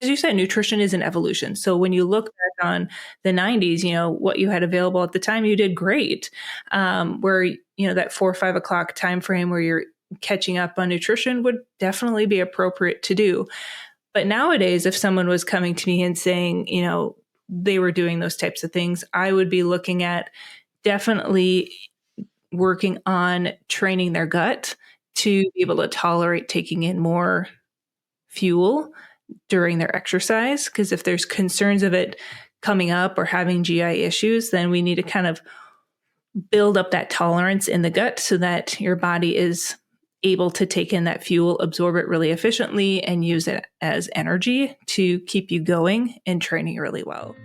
as you said, nutrition is an evolution. So when you look back on the 90s, what you had available at the time, you did great. Where, that 4 or 5 o'clock time frame where you're catching up on nutrition would definitely be appropriate to do. But nowadays, if someone was coming to me and saying, they were doing those types of things, I would be looking at definitely working on training their gut to be able to tolerate taking in more fuel during their exercise. Because if there's concerns of it coming up or having GI issues, then we need to kind of build up that tolerance in the gut so that your body is able to take in that fuel, absorb it really efficiently, and use it as energy to keep you going and training really well.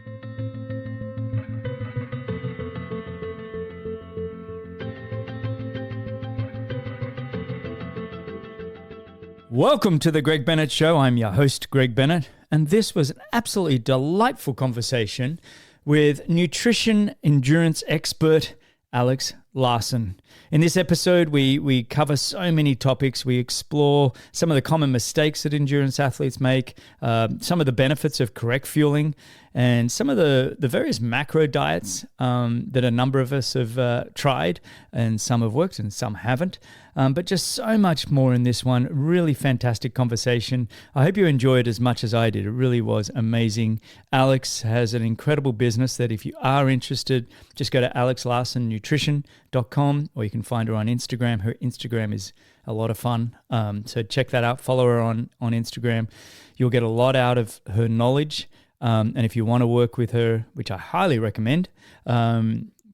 Welcome to the Greg Bennett Show. I'm your host, Greg Bennett, and this was an absolutely delightful conversation with nutrition endurance expert Alex Larson. In this episode, we cover so many topics. We explore some of the common mistakes that endurance athletes make, some of the benefits of correct fueling, and some of the various macro diets that a number of us have tried, and some have worked and some haven't. But just so much more in this one. Really fantastic conversation. I hope you enjoyed as much as I did. It really was amazing. Alex has an incredible business that if you are interested, just go to alexlarsonnutrition.com, or you can find her on Instagram. Her Instagram is a lot of fun. So check that out. Follow her on Instagram. You'll get a lot out of her knowledge. And if you want to work with her, which I highly recommend,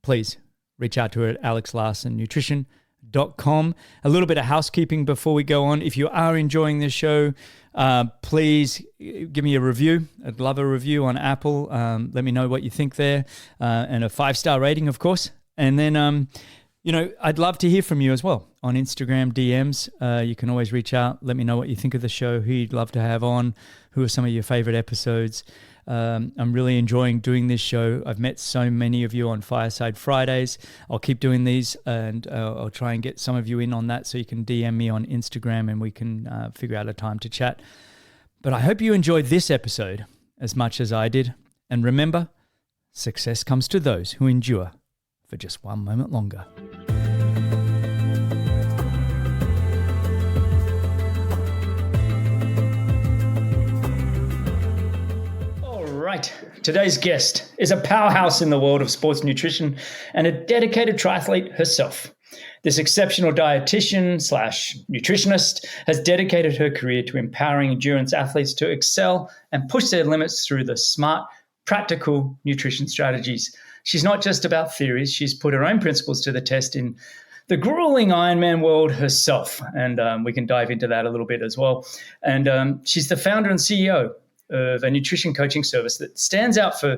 please reach out to her at alexlarsonnutrition.com. A little bit of housekeeping before we go on. If you are enjoying this show, please give me a review. I'd love a review on Apple. Let me know what you think there, and a 5-star rating, of course. And then, I'd love to hear from you as well on Instagram DMs. You can always reach out. Let me know what you think of the show, who you'd love to have on, who are some of your favorite episodes. I'm really enjoying doing this show. I've met so many of you on Fireside Fridays. I'll keep doing these, and I'll try and get some of you in on that, so you can DM me on Instagram and we can figure out a time to chat. But I hope you enjoyed this episode as much as I did. And remember, success comes to those who endure for just one moment longer. Right. Today's guest is a powerhouse in the world of sports nutrition and a dedicated triathlete herself. This exceptional dietitian/nutritionist has dedicated her career to empowering endurance athletes to excel and push their limits through the smart, practical nutrition strategies. She's not just about theories. She's put her own principles to the test in the grueling Ironman world herself. And we can dive into that a little bit as well. And she's the founder and CEO of a nutrition coaching service that stands out for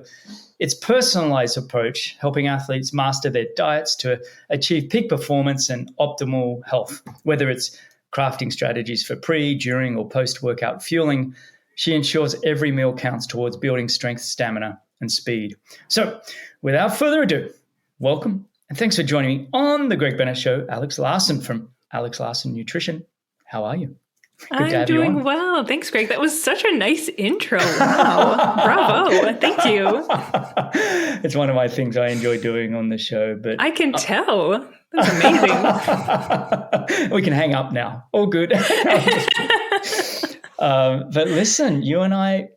its personalized approach, helping athletes master their diets to achieve peak performance and optimal health. Whether it's crafting strategies for pre, during, or post-workout fueling, she ensures every meal counts towards building strength, stamina, and speed. So without further ado, welcome and thanks for joining me on the Greg Bennett Show, Alex Larson from Alex Larson Nutrition. How are you? I'm doing well. Thanks, Greg. That was such a nice intro. Wow. Bravo. Thank you. It's one of my things I enjoy doing on the show. But I can tell. That's amazing. We can hang up now. All good. But listen, you and I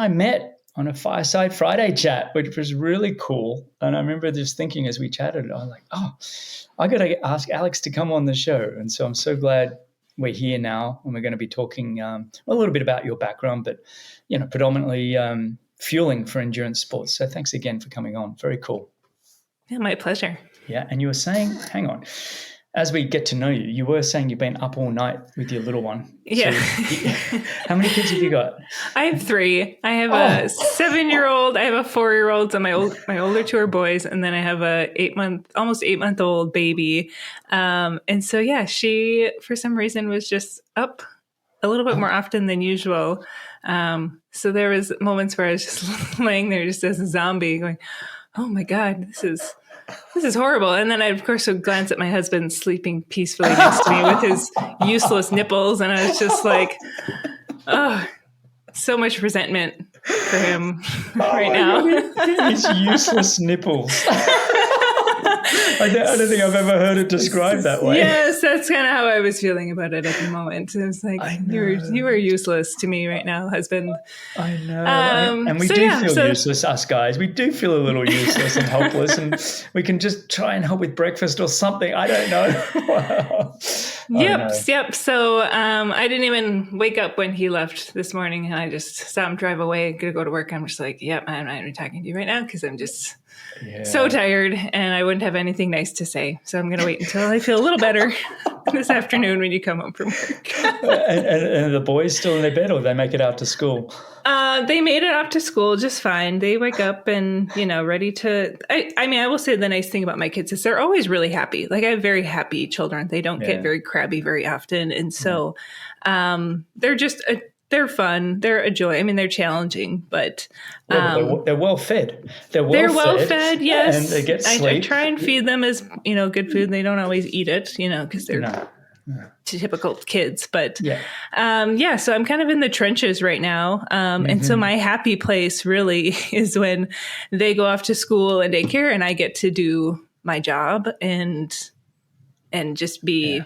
met on a Fireside Friday chat, which was really cool. And I remember just thinking as we chatted, I was like, I got to ask Alex to come on the show. And so I'm so glad we're here now, and we're going to be talking a little bit about your background, but predominantly fueling for endurance sports. So thanks again for coming on. Very cool. Yeah, my pleasure. Yeah, and you were saying, hang on, as we get to know you, you were saying you've been up all night with your little one. Yeah. So how many kids have you got? I have 3. I have a 7-year-old. I have a 4-year-old. So my older 2 are boys, and then I have a almost 8-month-old baby. And so she, for some reason, was just up a little bit more often than usual. So there was moments where I was just laying there just as a zombie, going, "Oh my God, this is horrible." And then I, of course, would glance at my husband sleeping peacefully next to me with his useless nipples. And I was just like, oh, so much resentment for him right now. His useless nipples. I don't think I've ever heard it described that way. Yes, that's kind of how I was feeling about it at the moment. It was like, you are useless to me right now, husband. I know. And we feel useless, us guys. We do feel a little useless and helpless, and we can just try and help with breakfast or something. I don't know. Yep. So I didn't even wake up when he left this morning, and I just saw him drive away, gonna go to work. I'm just like, yep, I'm not even talking to you right now because I'm just so tired, and I wouldn't have anything nice to say. So I'm going to wait until I feel a little better this afternoon when you come home from work. and the boys still in their bed, or they make it out to school? They made it up to school just fine. They wake up and, ready to, I mean, I will say the nice thing about my kids is they're always really happy. Like I have very happy children. They don't get very crabby very often. And so they're just they're fun. They're a joy. I mean, they're challenging, but they're well fed. They're well fed. Yes, and they get sleep. I try and feed them as good food. They don't always eat it, because they're typical kids. But so I'm kind of in the trenches right now, and so my happy place really is when they go off to school and daycare, and I get to do my job and just be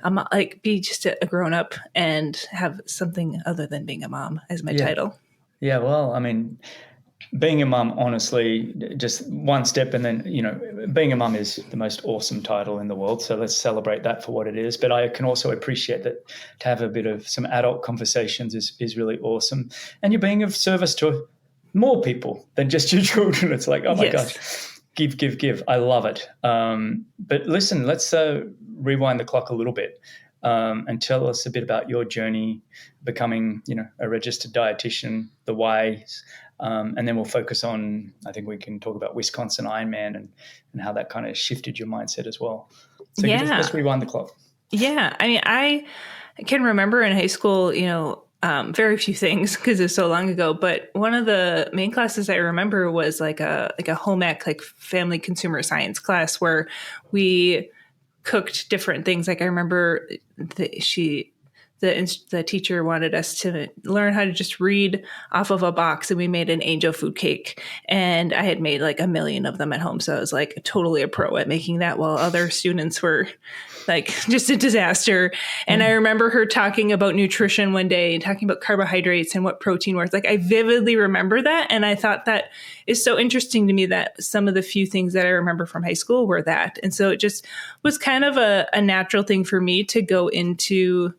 I'm like be just a grown up and have something other than being a mom as my title. Yeah, well, I mean, being a mom, honestly, just one step, and then being a mom is the most awesome title in the world. So let's celebrate that for what it is. But I can also appreciate that to have a bit of some adult conversations is really awesome, and you're being of service to more people than just your children. It's like, oh my gosh. Give. I love it. But listen, let's rewind the clock a little bit and tell us a bit about your journey becoming, a registered dietitian, the whys, and then we'll focus on, I think we can talk about Wisconsin Ironman and how that kind of shifted your mindset as well. So let's rewind the clock. Yeah. I mean, I can remember in high school, very few things because it's so long ago. But one of the main classes I remember was like a home ec, like family consumer science class where we cooked different things. Like I remember the teacher wanted us to learn how to just read off of a box, and we made an angel food cake. And I had made like 1 million of them at home. So I was like totally a pro at making that, while other students were like just a disaster. And I remember her talking about nutrition one day and talking about carbohydrates and what protein was. Like I vividly remember that. And I thought that is so interesting to me that some of the few things that I remember from high school were that. And so it just was kind of a natural thing for me to go into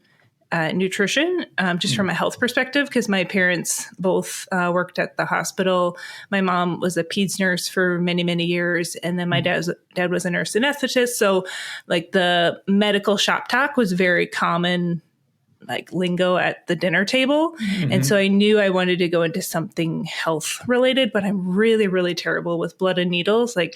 nutrition, just from a health perspective, because my parents both worked at the hospital. My mom was a peds nurse for many, many years. And then my dad was a nurse anesthetist. So like the medical shop talk was very common, like lingo at the dinner table. And so I knew I wanted to go into something health related, but I'm really, really terrible with blood and needles. Like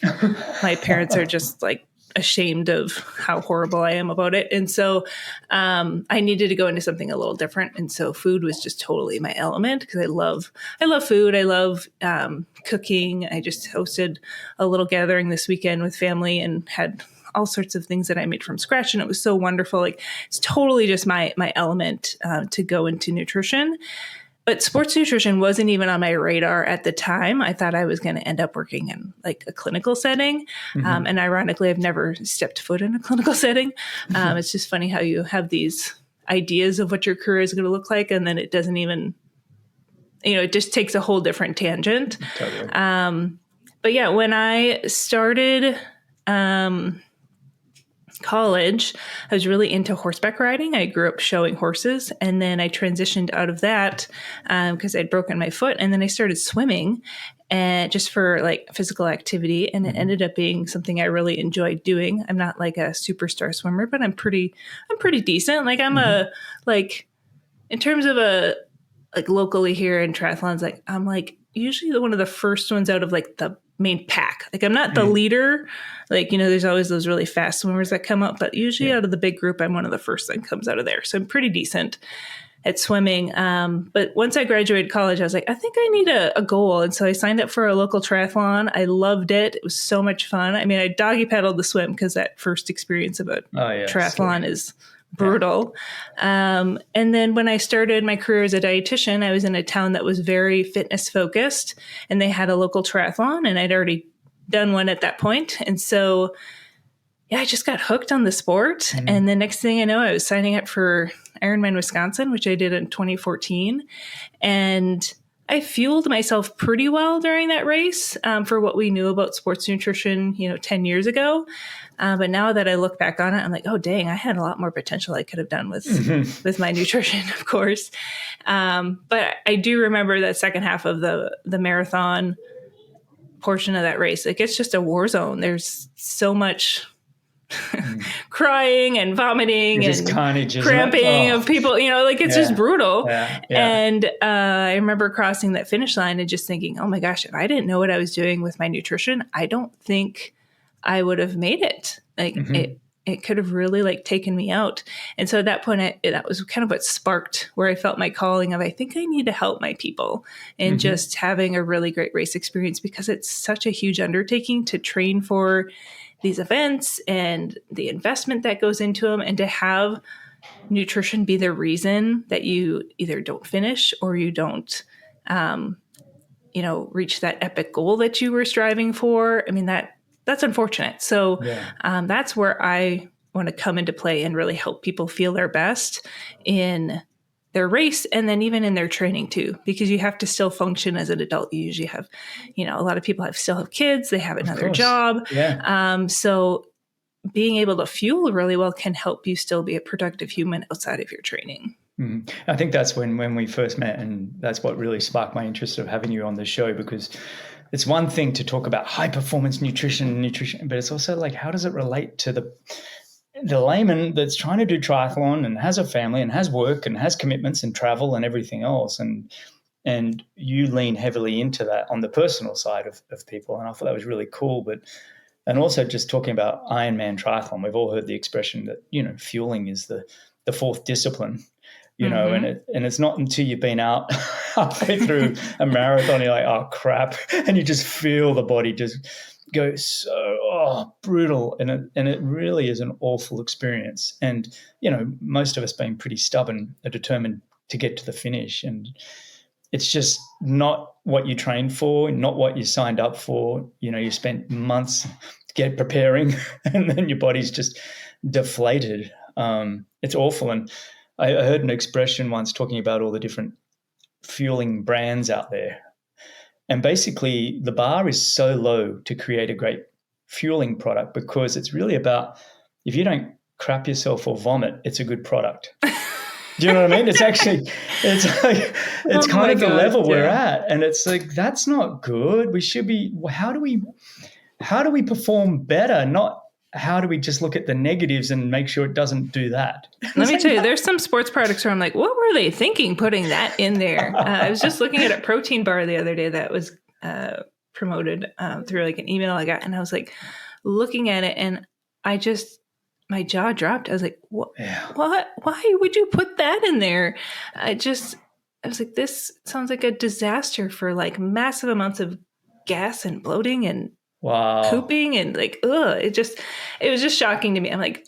my parents are just like ashamed of how horrible I am about it. And so I needed to go into something a little different. And so food was just totally my element because I love food. I love cooking. I just hosted a little gathering this weekend with family and had all sorts of things that I made from scratch. And it was so wonderful. Like it's totally just my element to go into nutrition. But sports nutrition wasn't even on my radar at the time. I thought I was going to end up working in like a clinical setting. And ironically, I've never stepped foot in a clinical setting. It's just funny how you have these ideas of what your career is going to look like. And then it doesn't even, it just takes a whole different tangent. Totally. But yeah, when I started college, I was really into horseback riding. I grew up showing horses, and then I transitioned out of that because I'd broken my foot, and then I started swimming, and just for like physical activity, and it ended up being something I really enjoyed doing. I'm not like a superstar swimmer, but I'm pretty decent. Like I'm in terms of like locally here in triathlons, like I'm like usually one of the first ones out of like the main pack. Like I'm not the leader. Like, there's always those really fast swimmers that come up, but usually out of the big group, I'm one of the first that comes out of there. So I'm pretty decent at swimming. But once I graduated college, I was like, I think I need a goal. And so I signed up for a local triathlon. I loved it. It was so much fun. I mean, I doggy paddled the swim because that first experience of a triathlon is brutal. And then when I started my career as a dietitian, I was in a town that was very fitness focused, and they had a local triathlon, and I'd already done one at that point. And so, yeah, I just got hooked on the sport. And the next thing I know, I was signing up for Ironman Wisconsin, which I did in 2014. And I fueled myself pretty well during that race for what we knew about sports nutrition, 10 years ago. But now that I look back on it, I'm like, oh, dang, I had a lot more potential I could have done with my nutrition, of course. But I do remember that second half of the marathon portion of that race. Like, it's just a war zone. There's so much crying and vomiting and carnage, cramping of people, it's just brutal. Yeah. And I remember crossing that finish line and just thinking, oh my gosh, if I didn't know what I was doing with my nutrition, I don't think I would have made it. Like it could have really taken me out. And so at that point, that was kind of what sparked where I felt my calling of, I think I need to help my people and just having a really great race experience, because it's such a huge undertaking to train for these events and the investment that goes into them, and to have nutrition be the reason that you either don't finish or you don't, reach that epic goal that you were striving for. I mean, that's unfortunate. So that's where I want to come into play and really help people feel their best in their race, and then even in their training too, because you have to still function as an adult. You usually have, a lot of people still have kids, they have another job. Yeah. So being able to fuel really well can help you still be a productive human outside of your training. I think that's when we first met, and that's what really sparked my interest of having you on the show, because it's one thing to talk about high performance nutrition, but it's also like, how does it relate to the layman that's trying to do triathlon and has a family and has work and has commitments and travel and everything else, and you lean heavily into that on the personal side of people, and I thought that was really cool. And also just talking about Ironman triathlon, we've all heard the expression that fueling is the fourth discipline, and it's not until you've been out halfway through a marathon you're like, oh crap, and you just feel the body just go so brutal, and it really is an awful experience. And most of us being pretty stubborn are determined to get to the finish, and it's just not what you trained for, not what you signed up for. You spent months preparing and then your body's just deflated. It's awful. And I heard an expression once talking about all the different fueling brands out there. And basically the bar is so low to create a great fueling product, because it's really about, if you don't crap yourself or vomit, it's a good product. Do you know what I mean? It's actually, it's kind of the level we're at. And it's like, that's not good. We should be, how do we perform better? Not how do we just look at the negatives and make sure it doesn't do that? Let me tell you, there's some sports products where I'm like, what were they thinking putting that in there? I was just looking at a protein bar the other day that was promoted through an email I got. And I was looking at it, and my jaw dropped. I was like, what? Why would you put that in there? I was like, this sounds like a disaster for massive amounts of gas and bloating and pooping and it was just shocking to me. I'm like,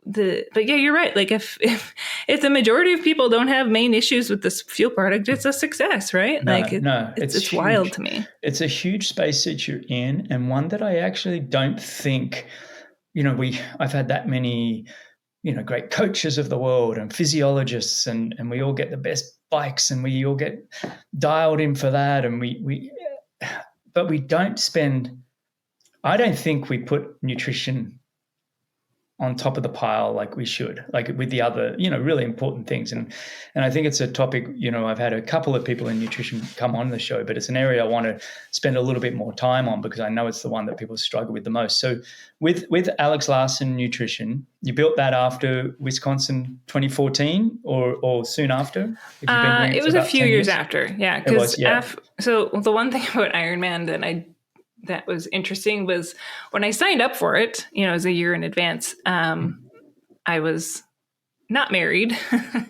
but yeah, you're right. If the majority of people don't have main issues with this fuel product, it's a success, right? It's wild to me. It's a huge space that you're in, and one that I actually don't think, I've had that many, great coaches of the world and physiologists, and we all get the best bikes, and we all get dialed in for that, and but we don't spend. I don't think we put nutrition on top of the pile like we should, with the other, really important things. And I think it's a topic, I've had a couple of people in nutrition come on the show, but it's an area I want to spend a little bit more time on, because I know it's the one that people struggle with the most. So with Alex Larson Nutrition, you built that after Wisconsin 2014 or soon after? It was a few years after. Yeah. Because so the one thing about Ironman that was interesting was when I signed up for it, it was a year in advance. I was not married.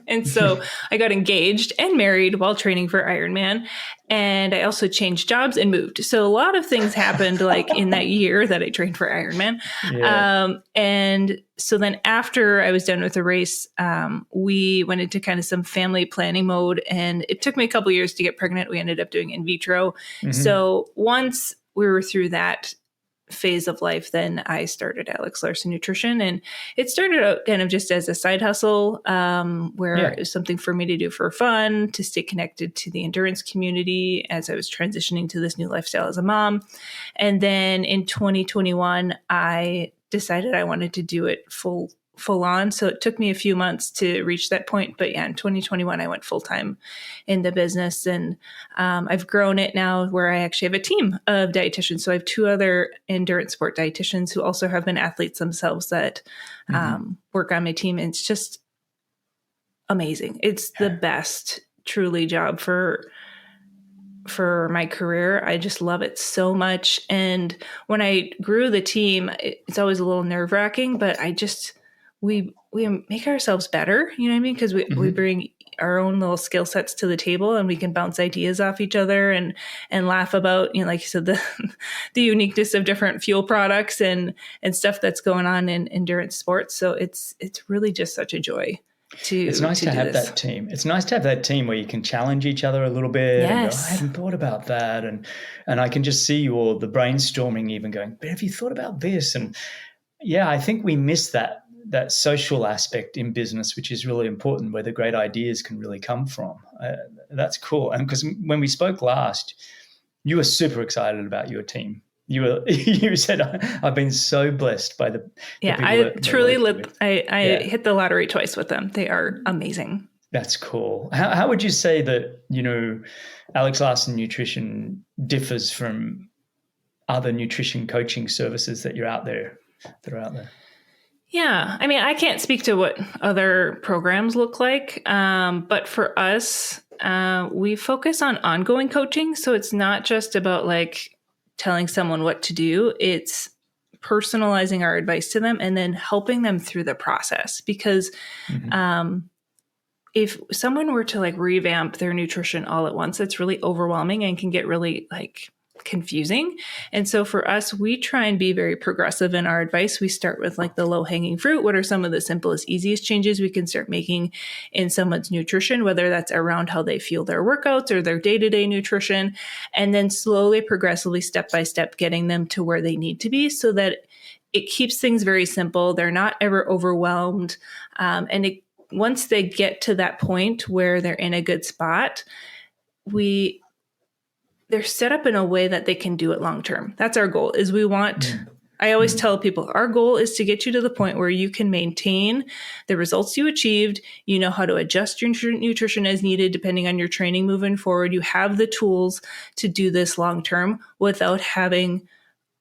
And so I got engaged and married while training for Ironman. And I also changed jobs and moved. So a lot of things happened like in that year that I trained for Ironman. Yeah. And so then after I was done with the race, we went into kind of some family planning mode. And it took me a couple years to get pregnant. We ended up doing in vitro. So once we were through that phase of life, then I started Alex Larson Nutrition, and it started out kind of just as a side hustle, where it was something for me to do for fun, to stay connected to the endurance community as I was transitioning to this new lifestyle as a mom. And then in 2021, I decided I wanted to do it full on. So it took me a few months to reach that point. But yeah, in 2021, I went full time in the business, and I've grown it now where I actually have a team of dietitians. So I have 2 other endurance sport dietitians who also have been athletes themselves that work on my team. And it's just amazing. It's the best truly job for my career. I just love it so much. And when I grew the team, it's always a little nerve-wracking, but we make ourselves better, you know what I mean? Because we bring our own little skill sets to the table, and we can bounce ideas off each other and laugh about, like you said, the uniqueness of different fuel products and stuff that's going on in endurance sports. So it's really just such a joy. It's nice to have that team. It's nice to have that team where you can challenge each other a little bit and go, I hadn't thought about that. And I can just see you all, the brainstorming even going, but have you thought about this? And yeah, I think we miss that social aspect in business, which is really important, where the great ideas can really come from. That's cool. And because when we spoke last, you were super excited about your team. You said, I've been so blessed by the people I truly hit the lottery twice with them. They are amazing. That's cool. How would you say that, Alex Larson Nutrition differs from other nutrition coaching services that are out there? Yeah. I mean, I can't speak to what other programs look like. But for us, we focus on ongoing coaching. So it's not just about like telling someone what to do. It's personalizing our advice to them and then helping them through the process. Because if someone were to like revamp their nutrition all at once, it's really overwhelming and can get really like confusing. And so for us, we try and be very progressive in our advice. We start with like the low-hanging fruit. What are some of the simplest, easiest changes we can start making in someone's nutrition, whether that's around how they fuel their workouts or their day-to-day nutrition, and then slowly, progressively, step by step, getting them to where they need to be so that it keeps things very simple. They're not ever overwhelmed. Once they get to that point where they're in a good spot, they're set up in a way that they can do it long term. That's our goal. I always tell people our goal is to get you to the point where you can maintain the results you achieved. You know how to adjust your nutrition as needed, depending on your training moving forward. You have the tools to do this long term without having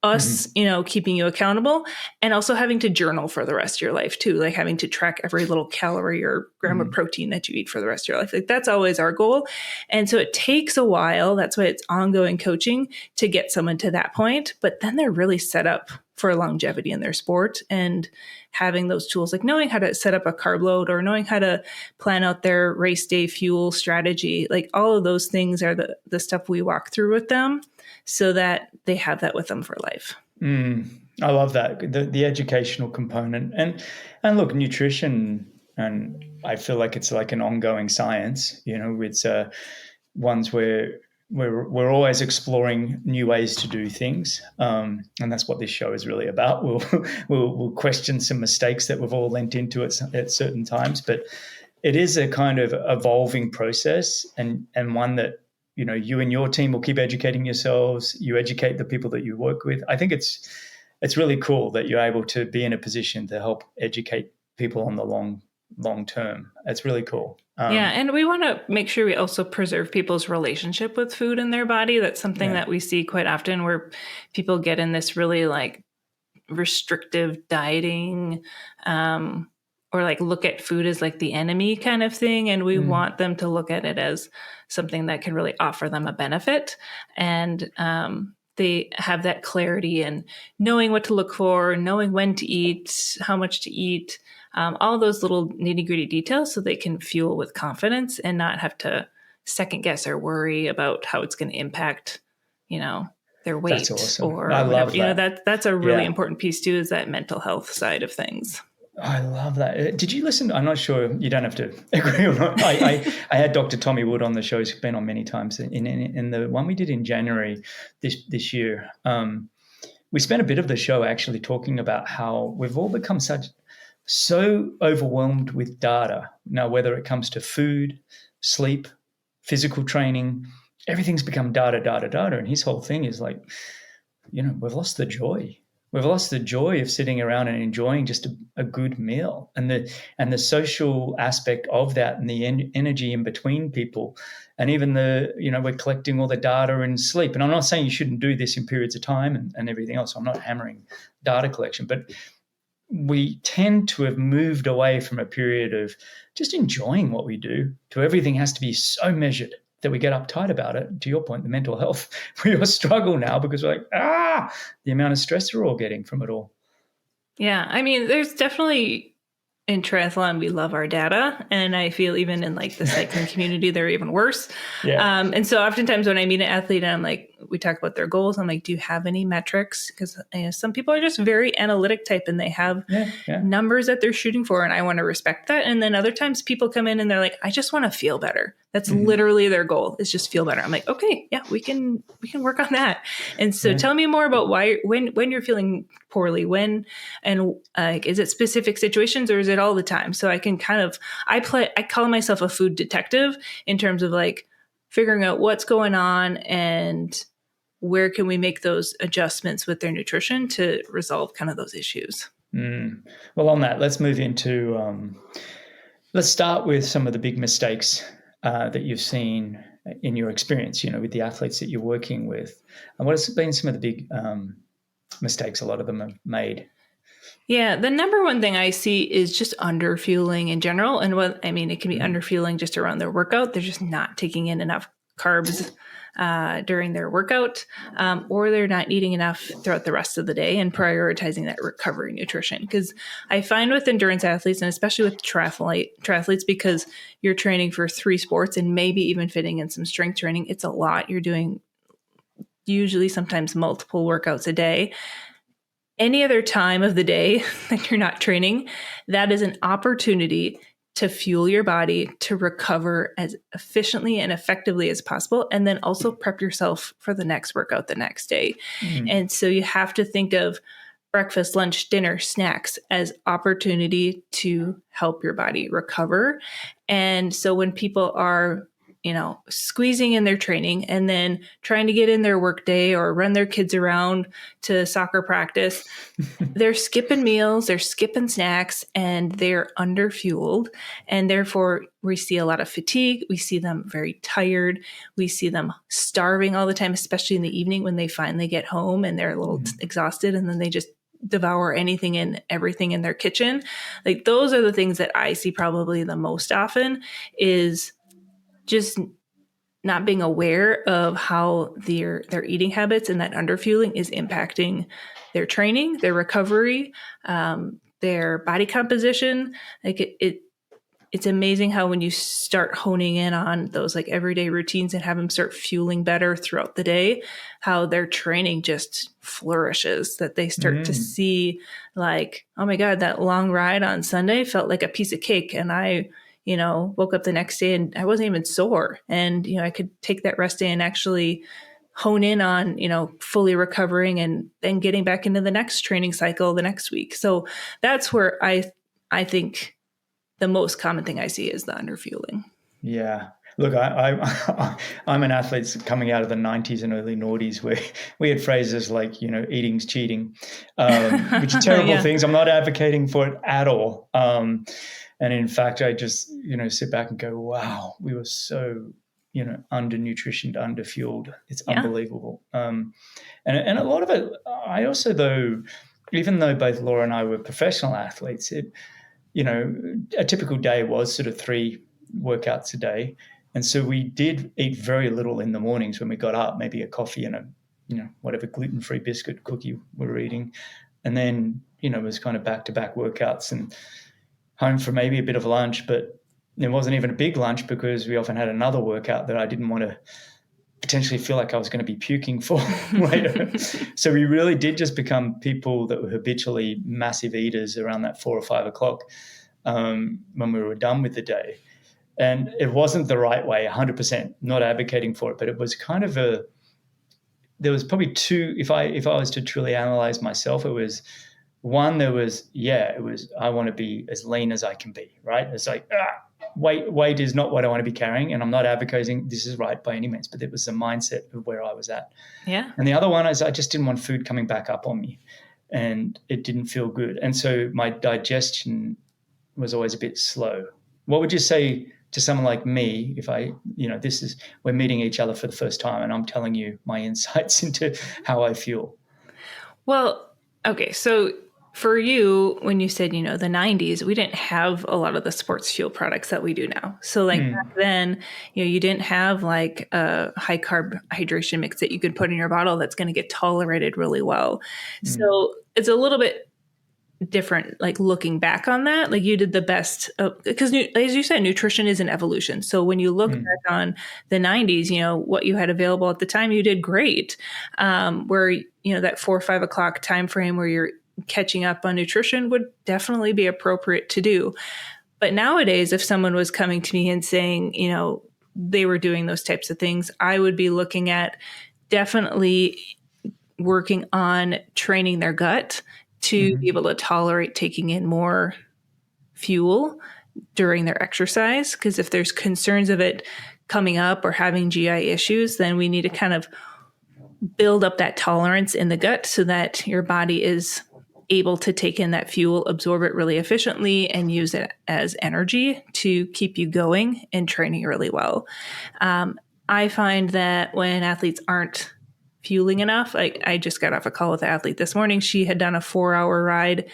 us, keeping you accountable, and also having to journal for the rest of your life too, like having to track every little calorie or gram of protein that you eat for the rest of your life. Like that's always our goal. And so it takes a while. That's why it's ongoing coaching to get someone to that point. But then they're really set up for longevity in their sport, and having those tools, like knowing how to set up a carb load or knowing how to plan out their race day fuel strategy. Like all of those things are the stuff we walk through with them, so that they have that with them for life. I love that, the educational component. And look, nutrition, and I feel like it's like an ongoing science, it's ones where we're always exploring new ways to do things. And that's what this show is really about. We'll question some mistakes that we've all lent into at certain times, but it is a kind of evolving process, and one that, you and your team will keep educating yourselves. You educate the people that you work with. I think it's really cool that you're able to be in a position to help educate people on the long term. It's really cool. And we want to make sure we also preserve people's relationship with food and their body. That's something that we see quite often, where people get in this really like restrictive dieting, or like look at food as like the enemy kind of thing. And we want them to look at it as something that can really offer them a benefit. And they have that clarity and knowing what to look for, knowing when to eat, how much to eat. all those little nitty gritty details so they can fuel with confidence and not have to second guess or worry about how it's going to impact, their That's weight awesome. I or whatever. love that. That's a really Yeah. important piece too, is that mental health side of things. I love that. Did you listen? I'm not sure. You don't have to agree or not. I had Dr. Tommy Wood on the show. He's been on many times. In the one we did in January this year, we spent a bit of the show actually talking about how we've all become so overwhelmed with data now, whether it comes to food, sleep, physical training, everything's become data. And his whole thing is like, we've lost the joy. We've lost the joy of sitting around and enjoying just a good meal, and the social aspect of that, and the energy in between people, and even we're collecting all the data in sleep. And I'm not saying you shouldn't do this in periods of time and everything else. I'm not hammering data collection, but we tend to have moved away from a period of just enjoying what we do to everything has to be so measured that we get uptight about it. To your point, the mental health, we all struggle now because we're like, the amount of stress we're all getting from it all. Yeah. I mean, there's definitely, in triathlon, we love our data. And I feel even in like the cycling community, they're even worse. Yeah. And so oftentimes when I meet an athlete and I'm like, we talk about their goals, I'm like, do you have any metrics? Because some people are just very analytic type and they have numbers that they're shooting for. And I want to respect that. And then other times people come in and they're like, I just want to feel better. That's literally their goal, is just feel better. I'm like, okay, yeah, we can work on that. And so tell me more about why, when you're feeling poorly, is it specific situations or is it all the time? So I can I call myself a food detective in terms of like figuring out what's going on and where can we make those adjustments with their nutrition to resolve kind of those issues. Well, on that, let's move into, let's start with some of the big mistakes that you've seen in your experience, with the athletes that you're working with. And what has been some of the big mistakes a lot of them have made? Yeah, the number one thing I see is just underfueling in general. And it can be underfueling just around their workout. They're just not taking in enough carbs during their workout, or they're not eating enough throughout the rest of the day and prioritizing that recovery nutrition. Because I find with endurance athletes, and especially with triathletes, because you're training for 3 sports and maybe even fitting in some strength training, it's a lot. You're doing usually sometimes multiple workouts a day. Any other time of the day that you're not training, that is an opportunity to fuel your body to recover as efficiently and effectively as possible, and then also prep yourself for the next workout the next day. And so you have to think of breakfast, lunch, dinner, snacks as opportunity to help your body recover. And so when people are squeezing in their training and then trying to get in their work day or run their kids around to soccer practice, they're skipping meals, they're skipping snacks, and they're underfueled. And therefore, we see a lot of fatigue. We see them very tired. We see them starving all the time, especially in the evening when they finally get home and they're a little exhausted, and then they just devour anything and everything in their kitchen. Like, those are the things that I see probably the most often, is just not being aware of how their eating habits and that underfueling is impacting their training, their recovery, their body composition. Like it's amazing how when you start honing in on those like everyday routines and have them start fueling better throughout the day, how their training just flourishes, that they start to see like, oh my God, that long ride on Sunday felt like a piece of cake. And I woke up the next day and I wasn't even sore. And, I could take that rest day and actually hone in on, fully recovering and then getting back into the next training cycle the next week. So that's where I think the most common thing I see is the underfueling. Yeah. Look, I'm an athlete coming out of the 90s and early noughties where we had phrases like, eating's cheating, which are terrible things. I'm not advocating for it at all. And in fact, I just, sit back and go, wow, we were so, undernutritioned, underfueled. It's unbelievable. And a lot of it, I also, though, even though both Laura and I were professional athletes, a typical day was sort of 3 workouts a day. And so we did eat very little in the mornings when we got up, maybe a coffee and whatever gluten-free biscuit cookie we were eating. And then, it was kind of back-to-back workouts. And home for maybe a bit of lunch, but it wasn't even a big lunch because we often had another workout that I didn't want to potentially feel like I was going to be puking for later. So we really did just become people that were habitually massive eaters around that 4 or 5 o'clock when we were done with the day. And it wasn't the right way, 100%, not advocating for it, but it was kind of there was probably two, if I was to truly analyze myself, it was one, it was I want to be as lean as I can be, right? It's like, weight is not what I want to be carrying, and I'm not advocating this is right by any means, but it was the mindset of where I was at. Yeah. And the other one is I just didn't want food coming back up on me, and it didn't feel good. And so my digestion was always a bit slow. What would you say to someone like me if we're meeting each other for the first time and I'm telling you my insights into how I feel? Well, okay, so for you, when you said, the 90s, we didn't have a lot of the sports fuel products that we do now. So back then, you didn't have like a high carb hydration mix that you could put in your bottle that's going to get tolerated really well. So it's a little bit different, like looking back on that, like you did the best because as you said, nutrition is an evolution. So when you look back on the 90s, what you had available at the time, you did great. Where, that 4 or 5 o'clock time frame where you're catching up on nutrition would definitely be appropriate to do. But nowadays, if someone was coming to me and saying, they were doing those types of things, I would be looking at definitely working on training their gut to be able to tolerate taking in more fuel during their exercise. Because if there's concerns of it coming up or having GI issues, then we need to kind of build up that tolerance in the gut so that your body is able to take in that fuel, absorb it really efficiently, and use it as energy to keep you going and training really well. I find that when athletes aren't fueling enough, I just got off a call with an athlete this morning. She had done a 4-hour ride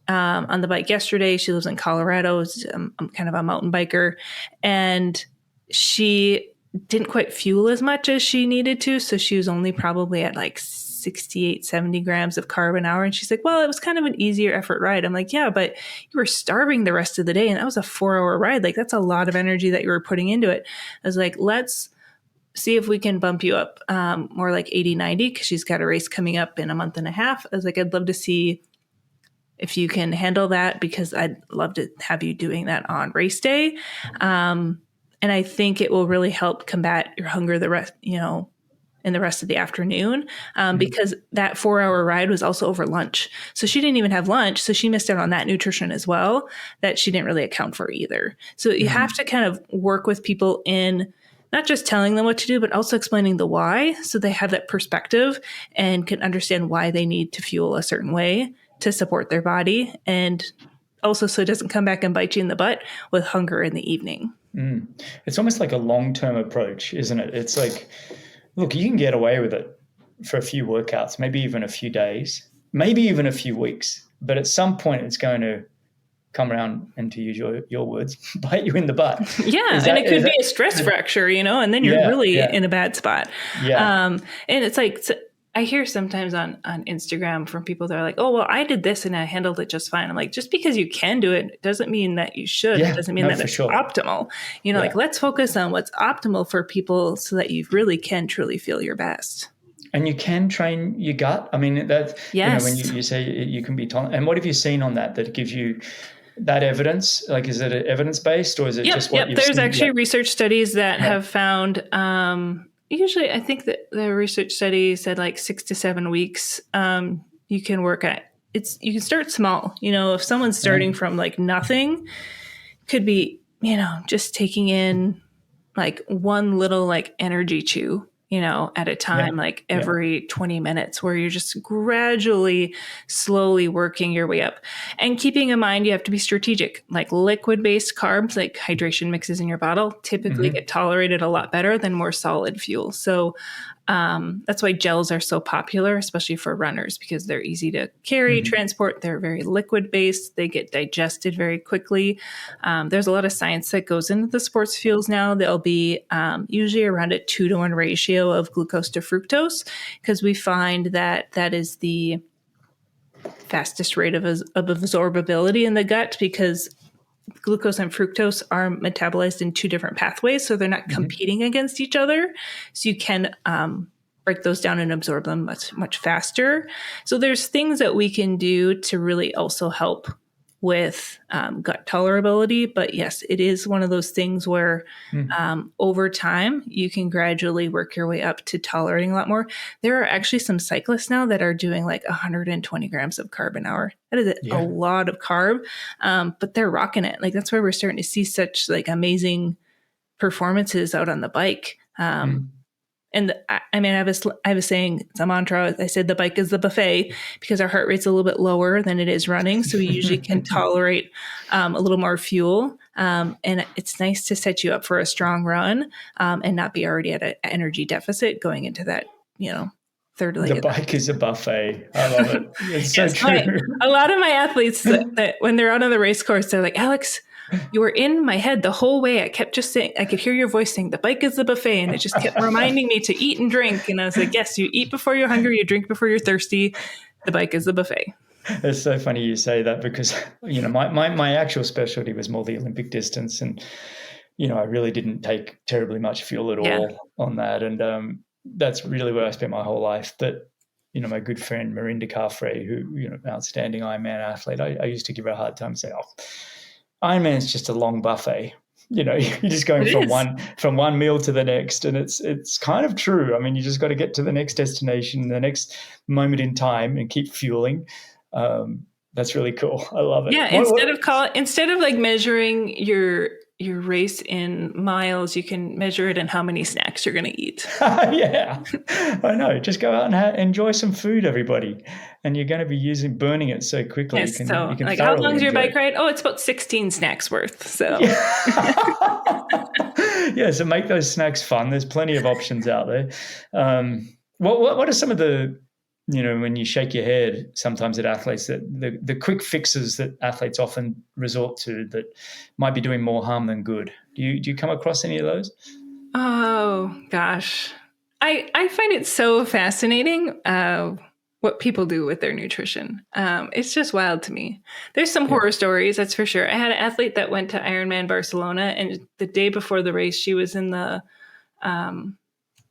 on the bike yesterday. She lives in Colorado. I'm kind of a mountain biker, and she didn't quite fuel as much as she needed to. So she was only probably at like 68, 70 grams of carb an hour. And she's like, well, it was kind of an easier effort ride. I'm like, yeah, but you were starving the rest of the day. And that was a 4-hour ride. Like that's a lot of energy that you were putting into it. I was like, let's see if we can bump you up more like 80, 90, because she's got a race coming up in a month and a half. I was like, I'd love to see if you can handle that, because I'd love to have you doing that on race day. And I think it will really help combat your hunger in the rest of the afternoon, because that 4-hour ride was also over lunch. So she didn't even have lunch. So she missed out on that nutrition as well that she didn't really account for either. So you have to kind of work with people in not just telling them what to do, but also explaining the why, so they have that perspective and can understand why they need to fuel a certain way to support their body. And also so it doesn't come back and bite you in the butt with hunger in the evening. It's almost like a long-term approach, isn't it? It's like, look, you can get away with it for a few workouts, maybe even a few days, maybe even a few weeks. But at some point, it's going to come around, and to use your words, bite you in the butt. Yeah, and it could be a stress fracture, and then you're really in a bad spot. Yeah. And it's like, I hear sometimes on Instagram from people that are like, oh, well, I did this and I handled it just fine. I'm like, just because you can do it doesn't mean that you should. It doesn't mean that it's optimal. Like let's focus on what's optimal for people so that you really can truly feel your best. And you can train your gut. I mean, that when you say you can be tolerant. And what have you seen on that gives you that evidence? Like, is it evidence-based, or is it just what you've seen? There's actually research studies that have found, usually I think that the research study said like 6 to 7 weeks, you can work at you can start small. If someone's starting from like nothing, could be, just taking in like one little like energy chew, at a time, like every 20 minutes, where you're just gradually, slowly working your way up. And keeping in mind, you have to be strategic. Like liquid-based carbs, like hydration mixes in your bottle, typically get tolerated a lot better than more solid fuel. So that's why gels are so popular, especially for runners, because they're easy to carry, transport. They're very liquid-based. They get digested very quickly. There's a lot of science that goes into the sports fuels now. They'll be usually around a 2-to-1 ratio of glucose to fructose, because we find that is the fastest rate of absorbability in the gut, because glucose and fructose are metabolized in two different pathways, so they're not competing against each other. So you can break those down and absorb them much faster. So there's things that we can do to really also help with gut tolerability. But yes, it is one of those things where over time, you can gradually work your way up to tolerating a lot more. There are actually some cyclists now that are doing like 120 grams of carb an hour. That is a lot of carb, but they're rocking it. Like that's why we're starting to see such like amazing performances out on the bike. And I mean, I was saying, it's a mantra. I said the bike is the buffet because our heart rate's a little bit lower than it is running. So we usually can tolerate a little more fuel. And it's nice to set you up for a strong run and not be already at an energy deficit going into that, third leg. The bike is a buffet. I love it. It's so true. A lot of my athletes that when they're out on the race course, they're like, Alex, you were in my head the whole way. I kept just saying, I could hear your voice saying, the bike is the buffet. And it just kept reminding me to eat and drink. And I was like, yes, you eat before you're hungry, you drink before you're thirsty. The bike is the buffet. It's so funny you say that because, my actual specialty was more the Olympic distance. And, I really didn't take terribly much fuel at all on that. And that's really where I spent my whole life. But, my good friend, Marinda Carfrey, who, outstanding Ironman athlete, I used to give her a hard time and say, Ironman is just a long buffet. You're just going from one meal to the next, and it's kind of true. I mean, you just got to get to the next destination, the next moment in time, and keep fueling. That's really cool. I love it. Yeah, instead of like measuring your race in miles, you can measure it in how many snacks you're going to eat. Yeah, I know. Just go out and enjoy some food, everybody. And you're going to be burning it so quickly. Yes, you can like how long is your bike ride? Oh, it's about 16 snacks worth. So yeah, so make those snacks fun. There's plenty of options out there. What are some of the, when you shake your head sometimes at athletes, that the quick fixes that athletes often resort to that might be doing more harm than good? Do you come across any of those? Oh gosh, I find it so fascinating what people do with their nutrition. It's just wild to me. There's some horror stories, that's for sure. I had an athlete that went to Ironman Barcelona, and the day before the race, she was in the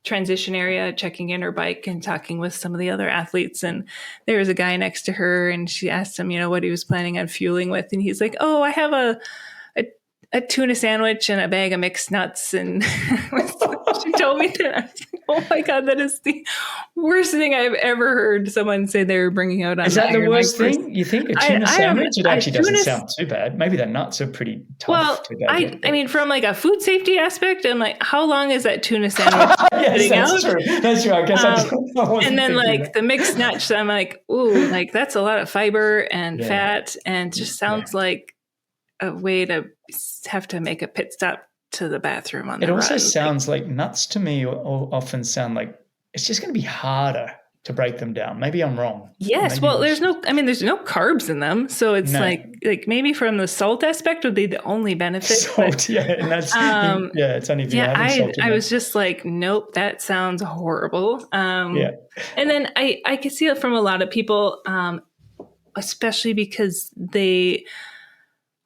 transition area checking in her bike and talking with some of the other athletes, and there was a guy next to her, and she asked him what he was planning on fueling with, and he's like, I have a tuna sandwich and a bag of mixed nuts. And she told me that. I was like, oh my God, that is the worst thing I've ever heard someone say they were bringing out on. Is that the worst thing? You think a tuna sandwich? It actually doesn't sound too bad. Maybe the nuts are pretty tough. Well, I mean, from like a food safety aspect, I'm like, how long is that tuna sandwich sitting out? True. That's true. I guess and then like the mixed nuts, I'm like, ooh, like that's a lot of fiber and fat, and just sounds like a way to have to make a pit stop to the bathroom on the run. It also sounds like nuts to me often sound like it's just going to be harder to break them down. Maybe I'm wrong. Yes. Well, there's no carbs in them. So it's like maybe from the salt aspect would be the only benefit. Salt, and that's, it's only if you're having salt. I was just like, nope, that sounds horrible. And then I could see it from a lot of people, especially because they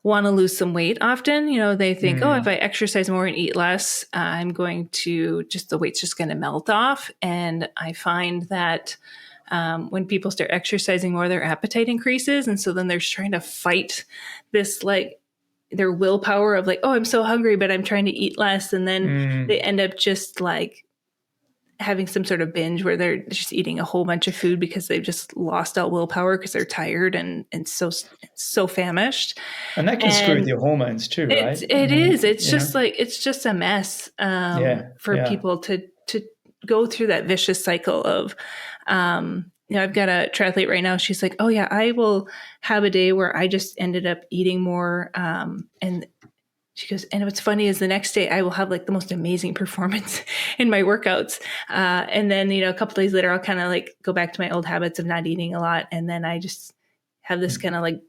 want to lose some weight often. They think, if I exercise more and eat less, I'm going to the weight's just going to melt off. And I find that when people start exercising more, their appetite increases. And so then they're trying to fight this, like their willpower of like, I'm so hungry, but I'm trying to eat less. And then they end up just like having some sort of binge where they're just eating a whole bunch of food because they've just lost all willpower because they're tired and so famished. And that can screw with your hormones too, right? It is. It's just like, it's just a mess for people to go through that vicious cycle of, I've got a triathlete right now. She's like, I will have a day where I just ended up eating more. And she goes, and what's funny is the next day I will have like the most amazing performance in my workouts. And then, a couple days later, I'll kind of like go back to my old habits of not eating a lot. And then I just have this kind of like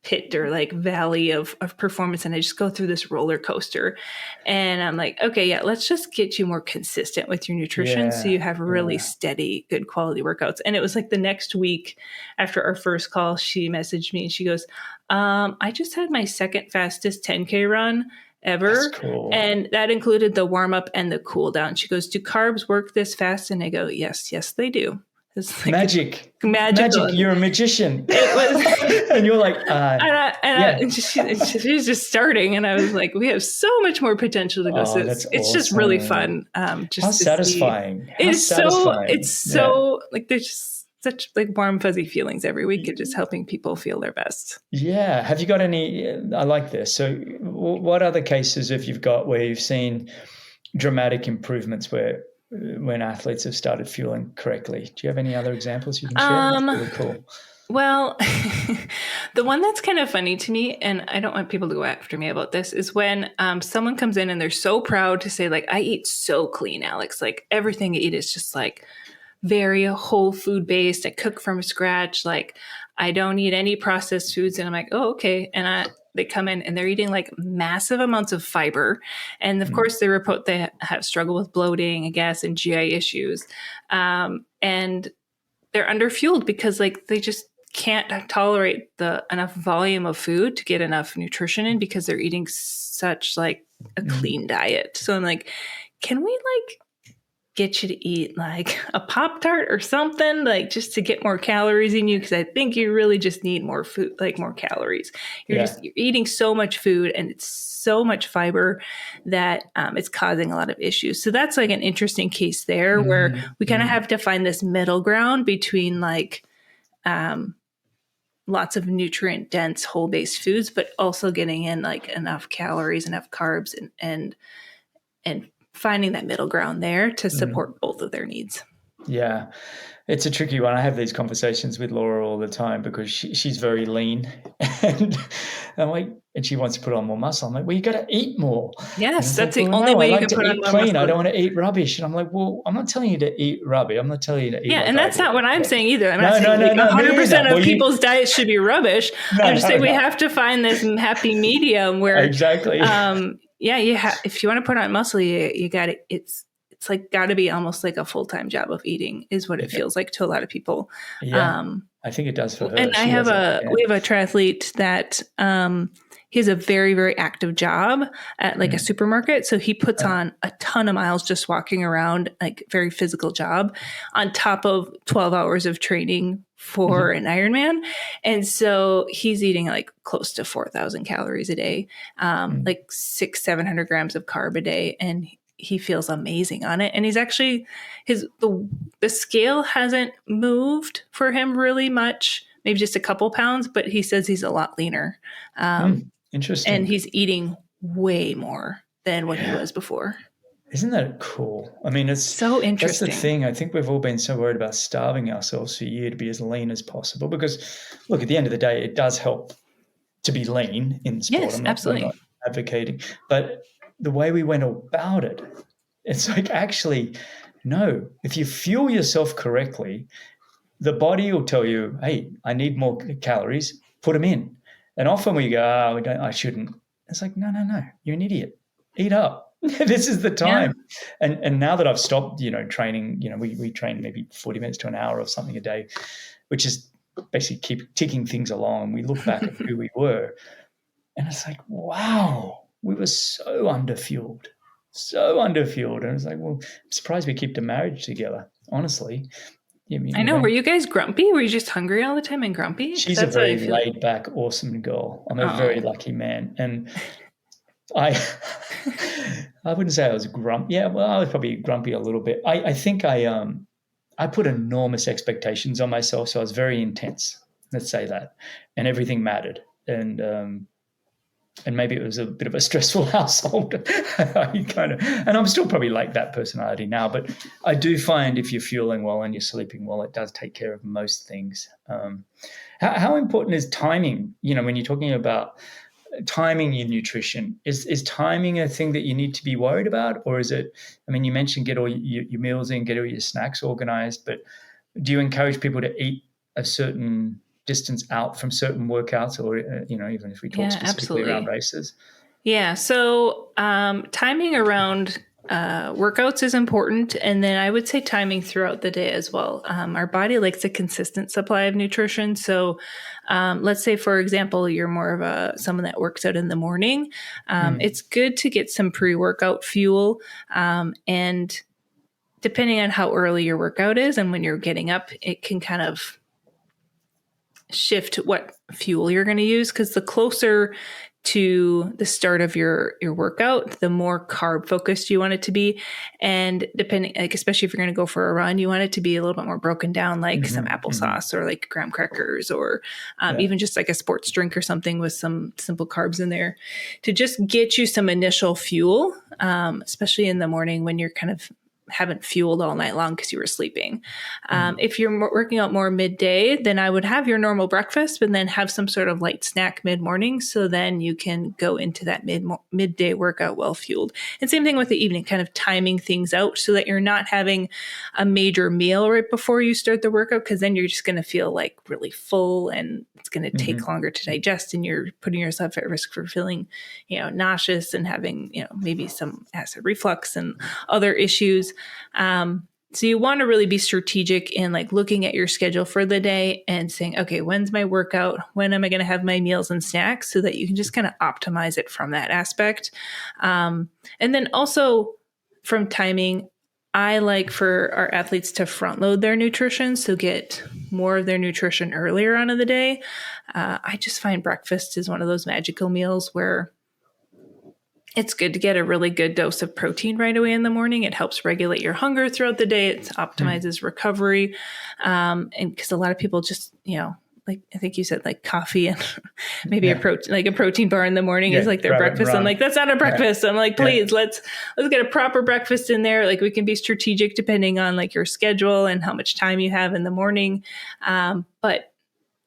pit or like valley of performance, and I just go through this roller coaster. And I'm like, okay, yeah, let's just get you more consistent with your nutrition so you have really steady, good quality workouts. And it was like the next week after our first call, she messaged me and she goes, I just had my second fastest 10K run ever. That's cool. And that included the warm up and the cool down. She goes, do carbs work this fast? And I go, yes, they do. It's like magic. Magical. You're a magician. It was, and you're like, and she's just starting, and I was like, we have so much more potential to go. So it's just really fun. Just how satisfying! It's so like there's just such like warm fuzzy feelings every week of just helping people feel their best. Yeah. Have you got any? I like this. So, what other cases have you got where you've seen dramatic improvements when athletes have started fueling correctly? Do you have any other examples you can share? That's really cool. Well, the one that's kind of funny to me, and I don't want people to go after me about this, is when someone comes in and they're so proud to say, like, I eat so clean, Alex. Like, everything I eat is just like very whole food based. I cook from scratch. Like, I don't eat any processed foods. And I'm like, oh, okay. And they come in and they're eating like massive amounts of fiber. And of course they report they have struggled with bloating, I guess, and GI issues. And they're underfueled because like they just can't tolerate enough volume of food to get enough nutrition in because they're eating such like a clean diet. So I'm like, can we like get you to eat like a Pop-Tart or something, like just to get more calories in you? Because I think you really just need more food, like more calories. You're eating so much food and it's so much fiber that it's causing a lot of issues. So that's like an interesting case there where we kind of have to find this middle ground between like lots of nutrient dense whole based foods, but also getting in like enough calories, enough carbs, and finding that middle ground there to support both of their needs. Yeah, it's a tricky one. I have these conversations with Laura all the time because she's very lean, and I'm like, and she wants to put on more muscle. I'm like, well, you got to eat more. Yes, that's the only way you can put on more muscle. I don't want to eat rubbish. And I'm like, well, I'm not telling you to eat rubbish. I'm not telling you to eat. Yeah, and that's not what I'm saying either. I'm not saying 100% of people's diets should be rubbish. I'm just saying we have to find this happy medium where exactly. If you want to put on muscle, you got to. It's like got to be almost like a full-time job of eating is what it feels like to a lot of people. Yeah, I think it does for her. And we have a triathlete that he has a very, very active job at like a supermarket. So he puts on a ton of miles just walking around, like very physical job on top of 12 hours of training for an Ironman. And so he's eating like close to 4,000 calories a day, like 700 grams of carb a day. And he feels amazing on it. And he's actually the scale hasn't moved for him really much, maybe just a couple pounds, but he says he's a lot leaner. Interesting. And he's eating way more than what he was before. Isn't that cool? I mean, it's so interesting. That's the thing. I think we've all been so worried about starving ourselves for a year to be as lean as possible because, look, at the end of the day, it does help to be lean in sport. Yes, absolutely. I'm not advocating. But the way we went about it, it's like actually, no, if you fuel yourself correctly, the body will tell you, hey, I need more calories, put them in. And often we go, I shouldn't. It's like, no, you're an idiot. Eat up. This is the time. Yeah. And now that I've stopped, training, we train maybe 40 minutes to an hour or something a day, which is basically keep ticking things along. We look back at who we were and it's like, wow, we were so underfueled. And it's like, well, I'm surprised we keep the marriage together, honestly. I know. Were you guys grumpy? Were you just hungry all the time and grumpy? She's a very laid back, awesome girl. I'm a very lucky man. And I wouldn't say I was grumpy. Yeah, well, I was probably grumpy a little bit. I think I put enormous expectations on myself, so I was very intense. Let's say that, and everything mattered. And maybe it was a bit of a stressful household. And I'm still probably like that personality now. But I do find if you're fueling well and you're sleeping well, it does take care of most things. How important is timing? When you're talking about timing your nutrition, is timing a thing that you need to be worried about? Or is it, you mentioned get all your meals in, get all your snacks organized, but do you encourage people to eat a certain distance out from certain workouts, or even if we talk specifically around races? Yeah. So timing around workouts is important. And then I would say timing throughout the day as well. Our body likes a consistent supply of nutrition. So let's say, for example, you're more of someone that works out in the morning. It's good to get some pre-workout fuel. And depending on how early your workout is and when you're getting up, it can kind of shift what fuel you're going to use, because the closer to the start of your workout, the more carb focused you want it to be. And depending, like, especially if you're going to go for a run, you want it to be a little bit more broken down, like some applesauce or like graham crackers, or even just like a sports drink or something with some simple carbs in there to just get you some initial fuel, especially in the morning when you're kind of haven't fueled all night long because you were sleeping. If you're working out more midday, then I would have your normal breakfast, but then have some sort of light snack mid-morning. So then you can go into that midday workout well fueled. And same thing with the evening, kind of timing things out so that you're not having a major meal right before you start the workout, because then you're just going to feel like really full and it's going to take longer to digest, and you're putting yourself at risk for feeling, nauseous and having, maybe some acid reflux and other issues. So you want to really be strategic in like looking at your schedule for the day and saying, okay, when's my workout? When am I going to have my meals and snacks? So that you can just kind of optimize it from that aspect. And then also from timing, I like for our athletes to front load their nutrition, so get more of their nutrition earlier on in the day. I just find breakfast is one of those magical meals where it's good to get a really good dose of protein right away in the morning. It helps regulate your hunger throughout the day. It optimizes recovery. And because a lot of people just, like I think you said, like coffee and maybe a protein bar in the morning is like their breakfast. I'm like, that's not a breakfast. I'm like, please, let's get a proper breakfast in there. Like, we can be strategic depending on like your schedule and how much time you have in the morning. But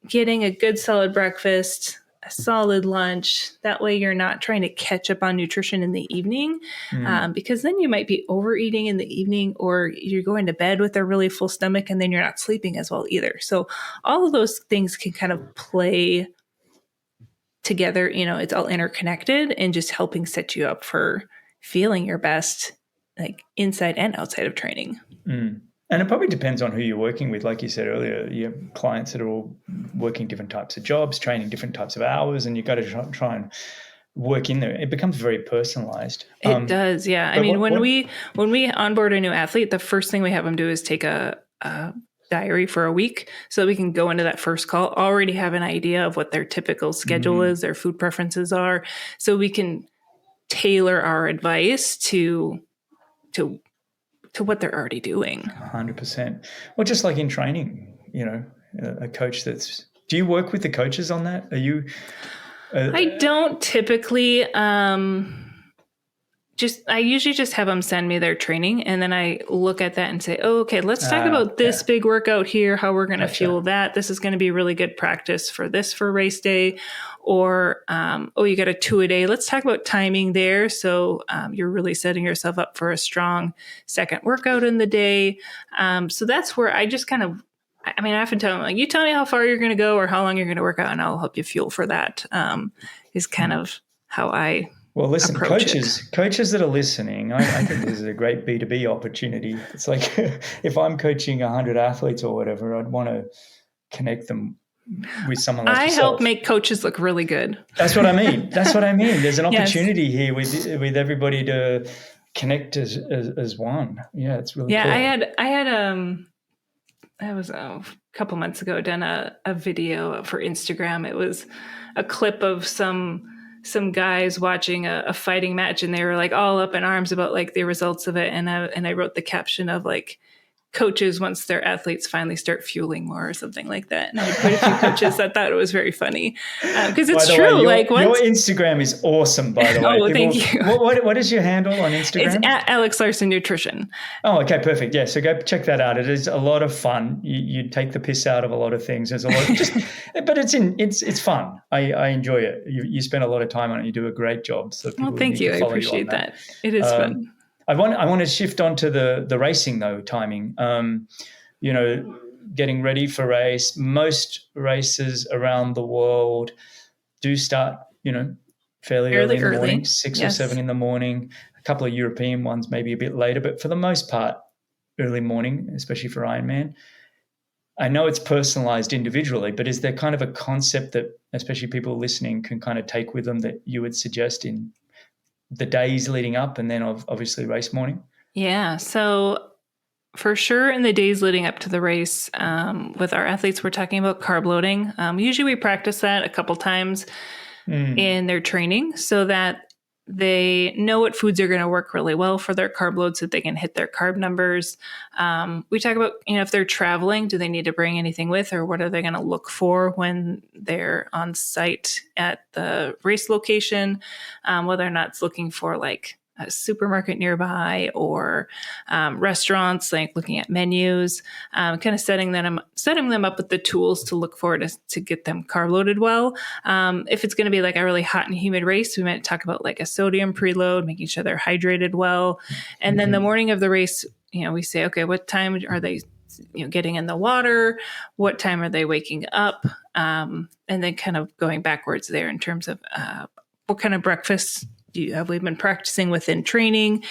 getting a good solid breakfast, a solid lunch, that way you're not trying to catch up on nutrition in the evening, because then you might be overeating in the evening, or you're going to bed with a really full stomach and then you're not sleeping as well either. So all of those things can kind of play together. It's all interconnected and just helping set you up for feeling your best, like inside and outside of training. And it probably depends on who you're working with. Like you said earlier, you have clients that are all working different types of jobs, training different types of hours, and you've got to try and work in there. It becomes very personalized. It does, yeah. I mean, when we onboard a new athlete, the first thing we have them do is take a diary for a week, so that we can go into that first call, already have an idea of what their typical schedule is, their food preferences are, so we can tailor our advice to what they're already doing. 100%. Well, just like in training, a coach do you work with the coaches on that? Are you? I don't typically. I usually just have them send me their training, and then I look at that and say, oh, okay, let's talk about this big workout here, how we're going to fuel that. This is going to be really good practice for race day. Or, you got a 2-a-day. Let's talk about timing there. So you're really setting yourself up for a strong second workout in the day. So that's where I just kind of, I often tell them, like, you tell me how far you're going to go or how long you're going to work out, and I'll help you fuel for that, is kind of how I Well, listen, coaches that are listening, I think this is a great B2B opportunity. It's like if I'm coaching 100 athletes or whatever, I'd want to connect them with someone like yourself. I help make coaches look really good. That's what I mean. There's an opportunity here with everybody to connect as one. Yeah, it's really cool. I had that was a couple months ago, done a video for Instagram. It was a clip of some guys watching a fighting match, and they were like all up in arms about like the results of it. And I wrote the caption of like, coaches once their athletes finally start fueling more or something like that. And I had quite a few coaches that thought it was very funny, because it's true. Your Instagram is awesome, by the way. Oh, thank you. What is your handle on Instagram? It's at Alex Larson Nutrition. Oh, okay, perfect. Yeah, so go check that out. It is a lot of fun. You take the piss out of a lot of things. There's a lot, but it's fun. I enjoy it. You spend a lot of time on it. You do a great job. So thank you. I appreciate that. It is fun. I want to shift on to the racing though, timing. getting ready for race. Most races around the world do start, fairly early in the morning, 6 or 7 in the morning. A couple of European ones maybe a bit later, but for the most part, early morning, especially for Ironman. I know it's personalized individually, but is there kind of a concept that especially people listening can kind of take with them that you would suggest in the days leading up and then obviously race morning? Yeah. So for sure in the days leading up to the race, with our athletes, we're talking about carb loading. Usually we practice that a couple times in their training so that they know what foods are going to work really well for their carb load so that they can hit their carb numbers. We talk about, if they're traveling, do they need to bring anything with, or what are they going to look for when they're on site at the race location, whether or not it's looking for like a supermarket nearby or restaurants, like looking at menus, kind of setting them up with the tools to look for to get them carb loaded well. If it's going to be like a really hot and humid race, we might talk about like a sodium preload, making sure they're hydrated well. And then the morning of the race, we say, okay, what time are they getting in the water? What time are they waking up? And then kind of going backwards there in terms of what kind of breakfast have we been practicing within training.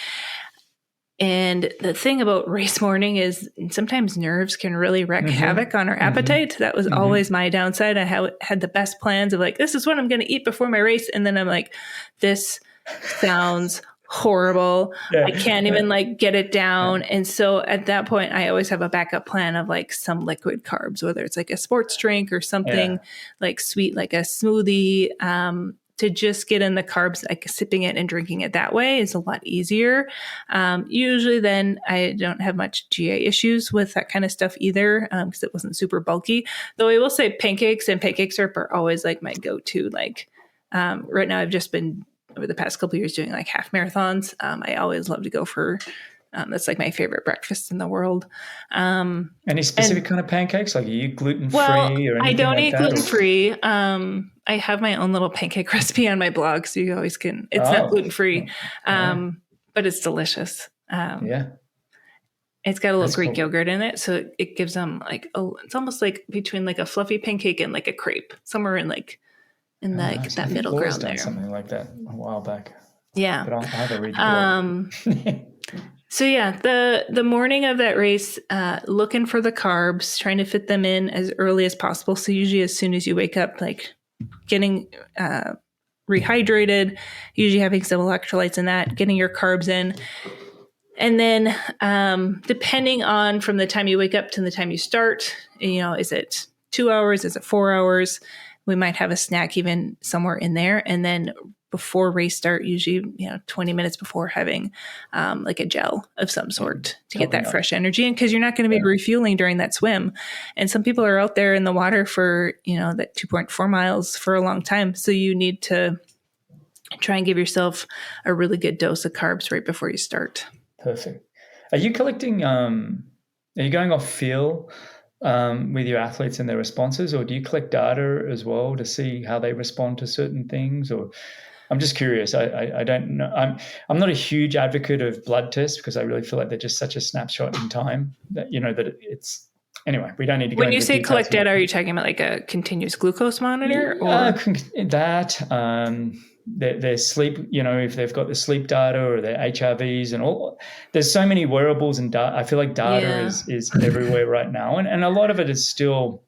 And the thing about race morning is sometimes nerves can really wreak havoc on our appetite. That was always my downside. I had the best plans of like, this is what I'm going to eat before my race. And then I'm like, this sounds horrible. I can't even like get it down. And so at that point, I always have a backup plan of like some liquid carbs, whether it's like a sports drink or something like sweet, like a smoothie, to just get in the carbs, like sipping it and drinking it that way is a lot easier. Usually then I don't have much GI issues with that kind of stuff either, because it wasn't super bulky. Though I will say pancakes and pancake syrup are always like my go-to. Like right now I've just been over the past couple of years doing like half marathons. I always love to go for that's like my favorite breakfast in the world. Any specific kind of pancakes? Like, are you gluten-free or anything I don't like eat that? Gluten-free. I have my own little pancake recipe on my blog, so you always can. It's not gluten-free, but it's delicious. It's got a little Greek yogurt in it, so it gives them like it's almost like between like a fluffy pancake and like a crepe, somewhere in like that middle ground there. Something like that a while back. Yeah, but I'll have a read. So yeah, the morning of that race, looking for the carbs, trying to fit them in as early as possible. So usually as soon as you wake up, like getting rehydrated, usually having some electrolytes in that, getting your carbs in. And then depending on from the time you wake up to the time you start, is it 2 hours? Is it 4 hours? We might have a snack even somewhere in there. And then before race start, usually 20 minutes before, having like a gel of some sort to get that fresh energy in, because you're not going to be refueling during that swim. And some people are out there in the water for that 2.4 miles for a long time, so you need to try and give yourself a really good dose of carbs right before you start. Perfect. Are you collecting? Are you going off feel with your athletes and their responses, or do you collect data as well to see how they respond to certain things? Or I'm just curious. I don't know. I'm not a huge advocate of blood tests because I really feel like they're just such a snapshot in time that that it's. Anyway, we don't need to go. When you say collect data, are you talking about like a continuous glucose monitor, or their sleep? If they've got the sleep data or their HRVs and all. There's so many wearables and data. I feel like data is everywhere right now, and a lot of it is still.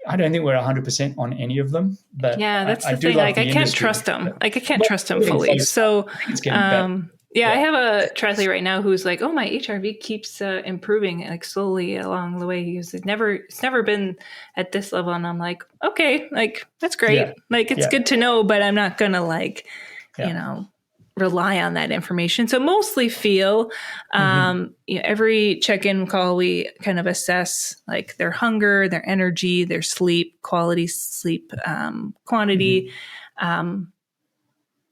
I don't think we're 100% on any of them, but that's the thing. Like I can't trust them. Like I can't trust them fully. So, I have a triathlete right now who's like, "Oh, my HRV keeps improving like slowly along the way." He's it's never been at this level, and I'm like, "Okay, like that's great. Like it's good to know, but I'm not gonna rely on that information." So mostly feel, every check-in call, we kind of assess like their hunger, their energy, their sleep, quality sleep, quantity.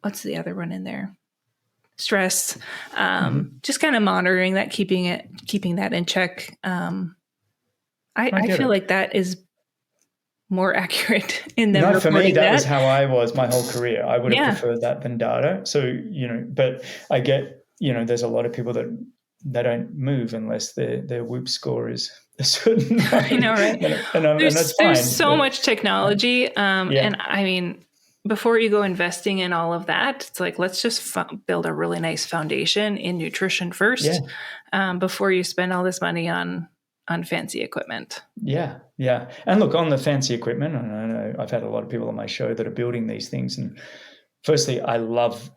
What's the other one in there? Stress, just kind of monitoring that, keeping that in check. I feel like that is more accurate in them. No, for me, that was how I was my whole career. I would have preferred that than data. So, but I get, there's a lot of people that they don't move unless their Whoop score is a certain way. I know, right? And that's fine. There's so much technology. And I mean, before you go investing in all of that, it's like, let's just build a really nice foundation in nutrition first, before you spend all this money on fancy equipment. Yeah. And look, on the fancy equipment, and I know I've had a lot of people on my show that are building these things. And firstly, I love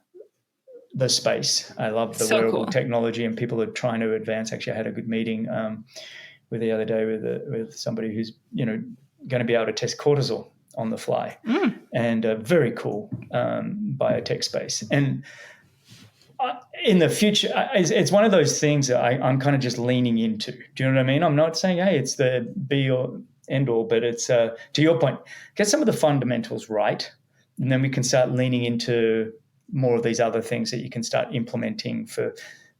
the space. I love the wearable technology, and people are trying to advance. Actually, I had a good meeting with the other day with somebody who's, going to be able to test cortisol on the fly, and very cool biotech space. And in the future, it's one of those things that I'm kind of just leaning into. Do you know what I mean? I'm not saying, hey, it's the be or end all, but it's to your point, get some of the fundamentals right, and then we can start leaning into more of these other things that you can start implementing for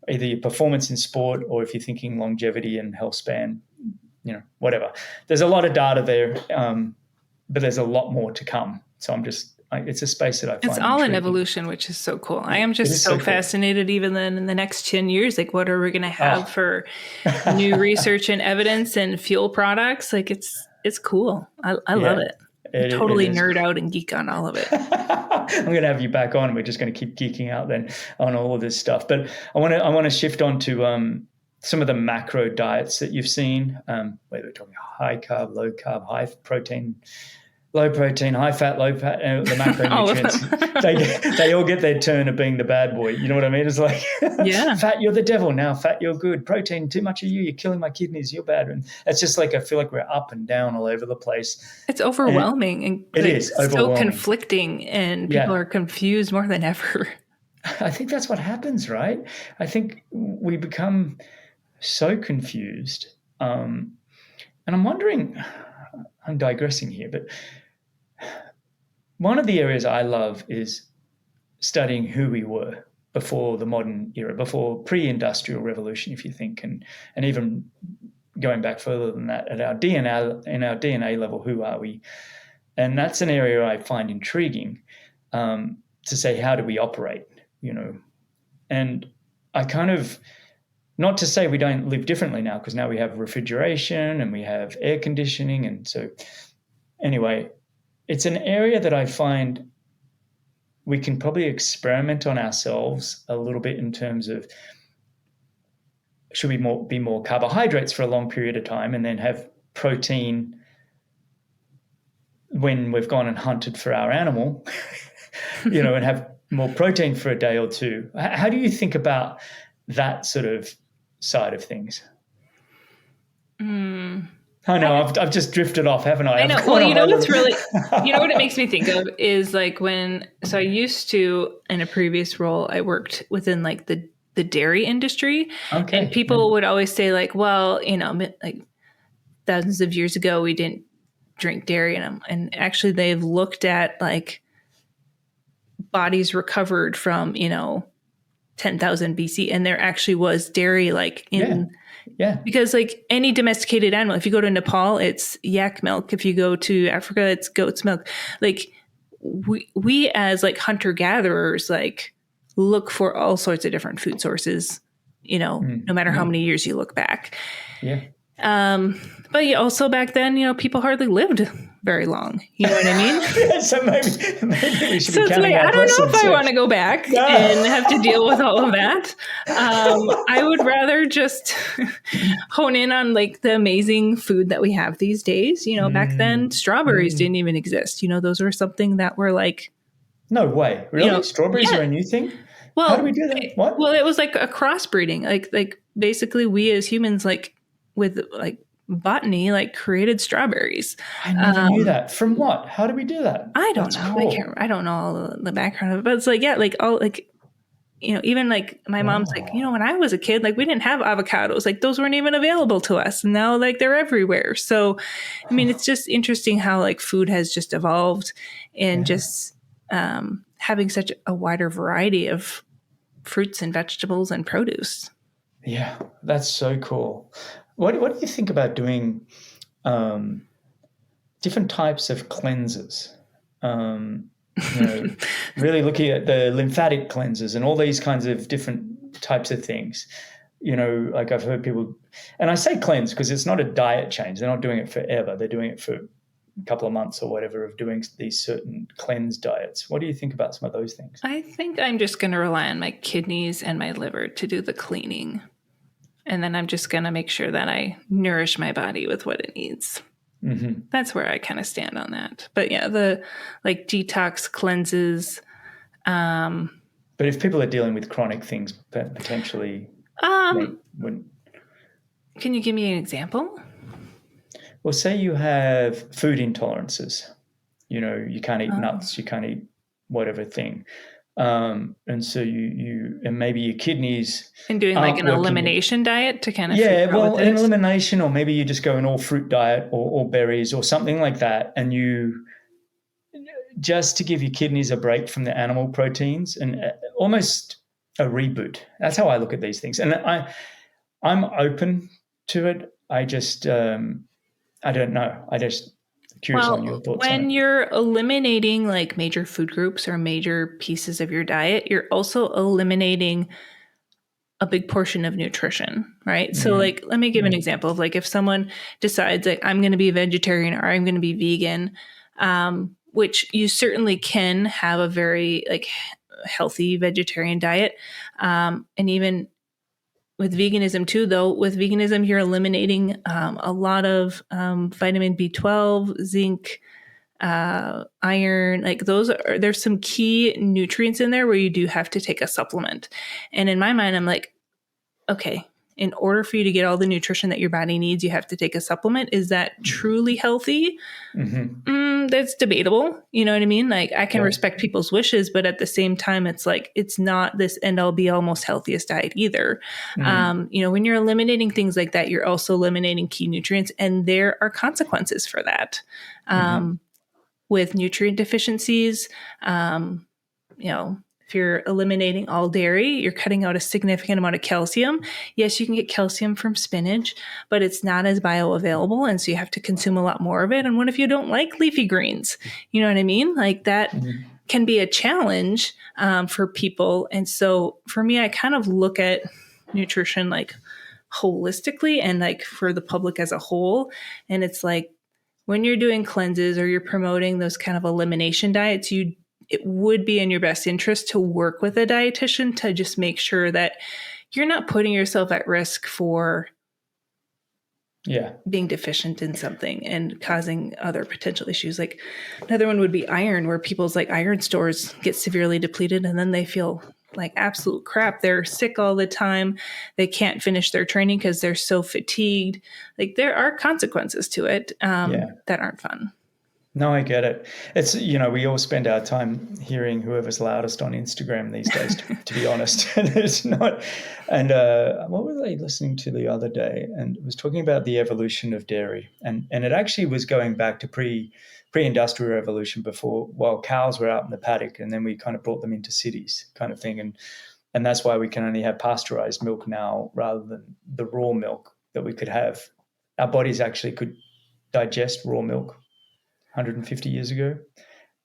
either your performance in sport, or if you're thinking longevity and health span, whatever. There's a lot of data there, but there's a lot more to come. So it's a space that I find it's all intriguing. in evolution, which is so cool. I am just so fascinated, even then in the next 10 years, like what are we going to have for new research and evidence and fuel products? Like it's cool. I love it. I totally nerd out and geek on all of it. I'm going to have you back on. We're just going to keep geeking out then on all of this stuff. But I want to shift on to some of the macro diets that you've seen, whether we're talking high carb, low carb, high protein, low protein, high fat, low fat, the macronutrients. they all get their turn of being the bad boy. You know what I mean? It's like, fat, you're the devil. Now fat, you're good. Protein, too much of you're killing my kidneys, you're bad. And it's just like, I feel like we're up and down all over the place. It's overwhelming. And it is overwhelming. So conflicting, and people are confused more than ever. I think that's what happens, right? I think we become so confused. And I'm wondering, I'm digressing here, but one of the areas I love is studying who we were before the modern era, before pre-industrial revolution, if you think, and even going back further than that, at our DNA level, who are we? And that's an area I find intriguing, to say, how do we operate, And I kind of, not to say we don't live differently now, because now we have refrigeration and we have air conditioning. And so anyway, it's an area that I find we can probably experiment on ourselves a little bit in terms of, should we be more carbohydrates for a long period of time and then have protein when we've gone and hunted for our animal, and have more protein for a day or two. How do you think about that sort of side of things? I know I've just drifted off, haven't I? I know. Well, what's really, what it makes me think of is like so I used to, in a previous role, I worked within like the dairy industry, and people would always say like, well, like thousands of years ago, we didn't drink dairy, and actually they've looked at like bodies recovered from 10,000 BC, and there actually was dairy like in. Yeah. Because like any domesticated animal, if you go to Nepal, it's yak milk. If you go to Africa, it's goat's milk. Like we as like hunter gatherers, like look for all sorts of different food sources, no matter how many years you look back. Yeah. But also back then, people hardly lived very long. You know what I mean? So maybe we should be counting I don't know if I want to go back and have to deal with all of that. I would rather just hone in on like the amazing food that we have these days. Back then strawberries didn't even exist. Those were something that were like, no way, really? Strawberries are a new thing? Well, how do we do that? What? Well, it was like a crossbreeding. Like basically we as humans, like with like botany, like created strawberries. I never knew that. From what? How do we do that? I don't know. Cool. I don't know all the background of it, but it's like, like all like, even like my mom's like, when I was a kid, like we didn't have avocados, like those weren't even available to us. And now like they're everywhere. So, I mean, it's just interesting how like food has just evolved, and just having such a wider variety of fruits and vegetables and produce. Yeah, that's so cool. What do you think about doing different types of cleanses? Really looking at the lymphatic cleanses and all these kinds of different types of things. like I've heard people, and I say cleanse because it's not a diet change. They're not doing it forever. They're doing it for a couple of months or whatever of doing these certain cleanse diets. What do you think about some of those things? I think I'm just going to rely on my kidneys and my liver to do the cleaning. And then I'm just going to make sure that I nourish my body with what it needs. Mm-hmm. That's where I kind of stand on that. But yeah, the like detox cleanses. But if people are dealing with chronic things, potentially, wouldn't. Can you give me an example? Well, say you have food intolerances. You can't eat nuts, you can't eat whatever thing. And so and maybe your kidneys and doing like an elimination diet to kind of an elimination, or maybe you just go an all fruit diet or berries or something like that, and you just to give your kidneys a break from the animal proteins and almost a reboot. That's how I look at these things, and I'm open to it. I just I don't know. I just curious on your thoughts. When you're eliminating like major food groups or major pieces of your diet, you're also eliminating a big portion of nutrition, right? Mm-hmm. So like, let me give an example of like, if someone decides like, I'm going to be a vegetarian or I'm going to be vegan, which you certainly can have a very like healthy vegetarian diet. And even with veganism too, though, with veganism, you're eliminating a lot of vitamin B12, zinc, iron. Like there's some key nutrients in there where you do have to take a supplement. And in my mind, I'm like, okay, in order for you to get all the nutrition that your body needs, you have to take a supplement. Is that truly healthy? Mm-hmm. That's debatable. You know what I mean? Like I can respect people's wishes, but at the same time, it's like, it's not this end all be all most healthiest diet either. Mm-hmm. When you're eliminating things like that, you're also eliminating key nutrients, and there are consequences for that. With nutrient deficiencies, if you're eliminating all dairy, you're cutting out a significant amount of calcium. Yes, you can get calcium from spinach, but it's not as bioavailable. And so you have to consume a lot more of it. And what if you don't like leafy greens? You know what I mean? Like that can be a challenge for people. And so for me, I kind of look at nutrition like holistically and like for the public as a whole. And it's like when you're doing cleanses or you're promoting those kind of elimination diets, it would be in your best interest to work with a dietitian to just make sure that you're not putting yourself at risk for being deficient in something and causing other potential issues. Like another one would be iron, where people's like iron stores get severely depleted and then they feel like absolute crap. They're sick all the time. They can't finish their training because they're so fatigued. Like there are consequences to it that aren't fun. No, I get it. It's, we all spend our time hearing whoever's loudest on Instagram these days, to be honest. And it's not. And what were they listening to the other day? And it was talking about the evolution of dairy. And it actually was going back to pre-industrial revolution while cows were out in the paddock, and then we kind of brought them into cities kind of thing. And that's why we can only have pasteurized milk now rather than the raw milk that we could have. Our bodies actually could digest raw milk 150 years ago?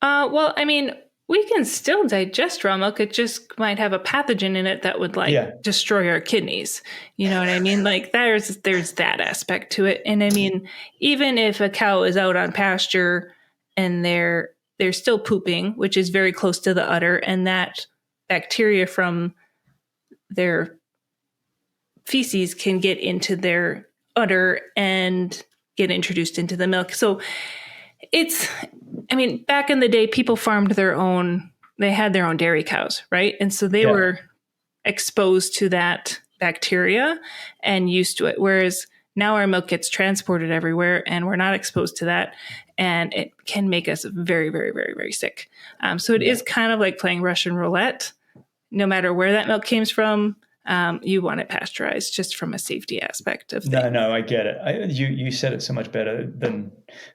Well, I mean, we can still digest raw milk. It just might have a pathogen in it that would destroy our kidneys. You know what I mean? Like there's that aspect to it. And I mean, even if a cow is out on pasture and they're still pooping, which is very close to the udder, and that bacteria from their feces can get into their udder and get introduced into the milk. So back in the day, people farmed they had their own dairy cows, right? And so they were exposed to that bacteria and used to it. Whereas now our milk gets transported everywhere and we're not exposed to that. And it can make us very, very, very, very sick. So it is kind of like playing Russian roulette. No matter where that milk came from, you want it pasteurized just from a safety aspect of things. No, I get it. You said it so much better than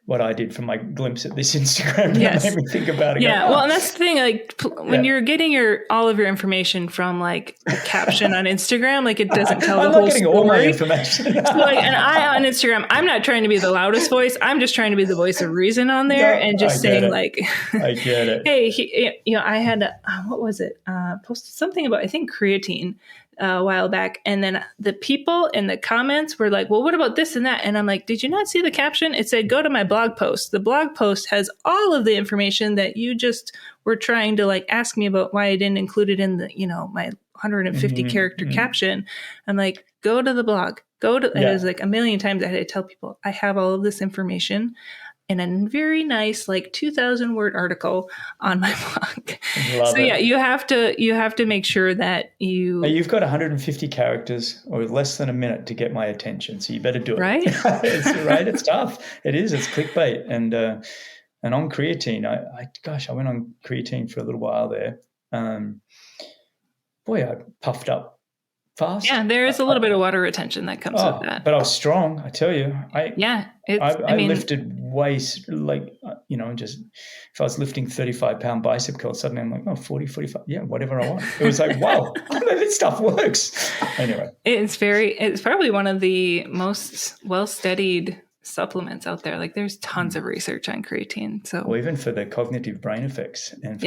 what I did from my glimpse at this Instagram. That made me think about it. Yeah, well, and that's the thing. Like when you're getting all of your information from like a caption on Instagram, like it doesn't tell the whole story. I'm not getting all my information. So and I on Instagram, I'm not trying to be the loudest voice. I'm just trying to be the voice of reason on there and just saying like, I get it. Hey, I had what was it? Posted something about I think creatine. a while back. And then the people in the comments were like, well, what about this and that? And I'm like, did you not see the caption? It said, go to my blog post. The blog post has all of the information that you just were trying to like ask me about why I didn't include it in the, my 150 character caption. I'm like, go to the blog, and it was like a million times I had to tell people I have all of this information in a very nice, like 2,000 word article on my blog. Love it. Yeah, you have to make sure that you've got 150 characters or less than a minute to get my attention. So you better do it. Right. It's tough. It is. It's clickbait. And on creatine, I went on creatine for a little while there. I puffed up fast. Yeah, there is a little bit of water retention that comes with that. But I was strong, I tell you. I lifted weights just if I was lifting 35-pound bicep curls, suddenly I'm like, 40, 45, whatever I want. It was like, wow, this stuff works. Anyway. It's probably one of the most well-studied supplements out there. Like there's tons of research on creatine. So even for the cognitive brain effects and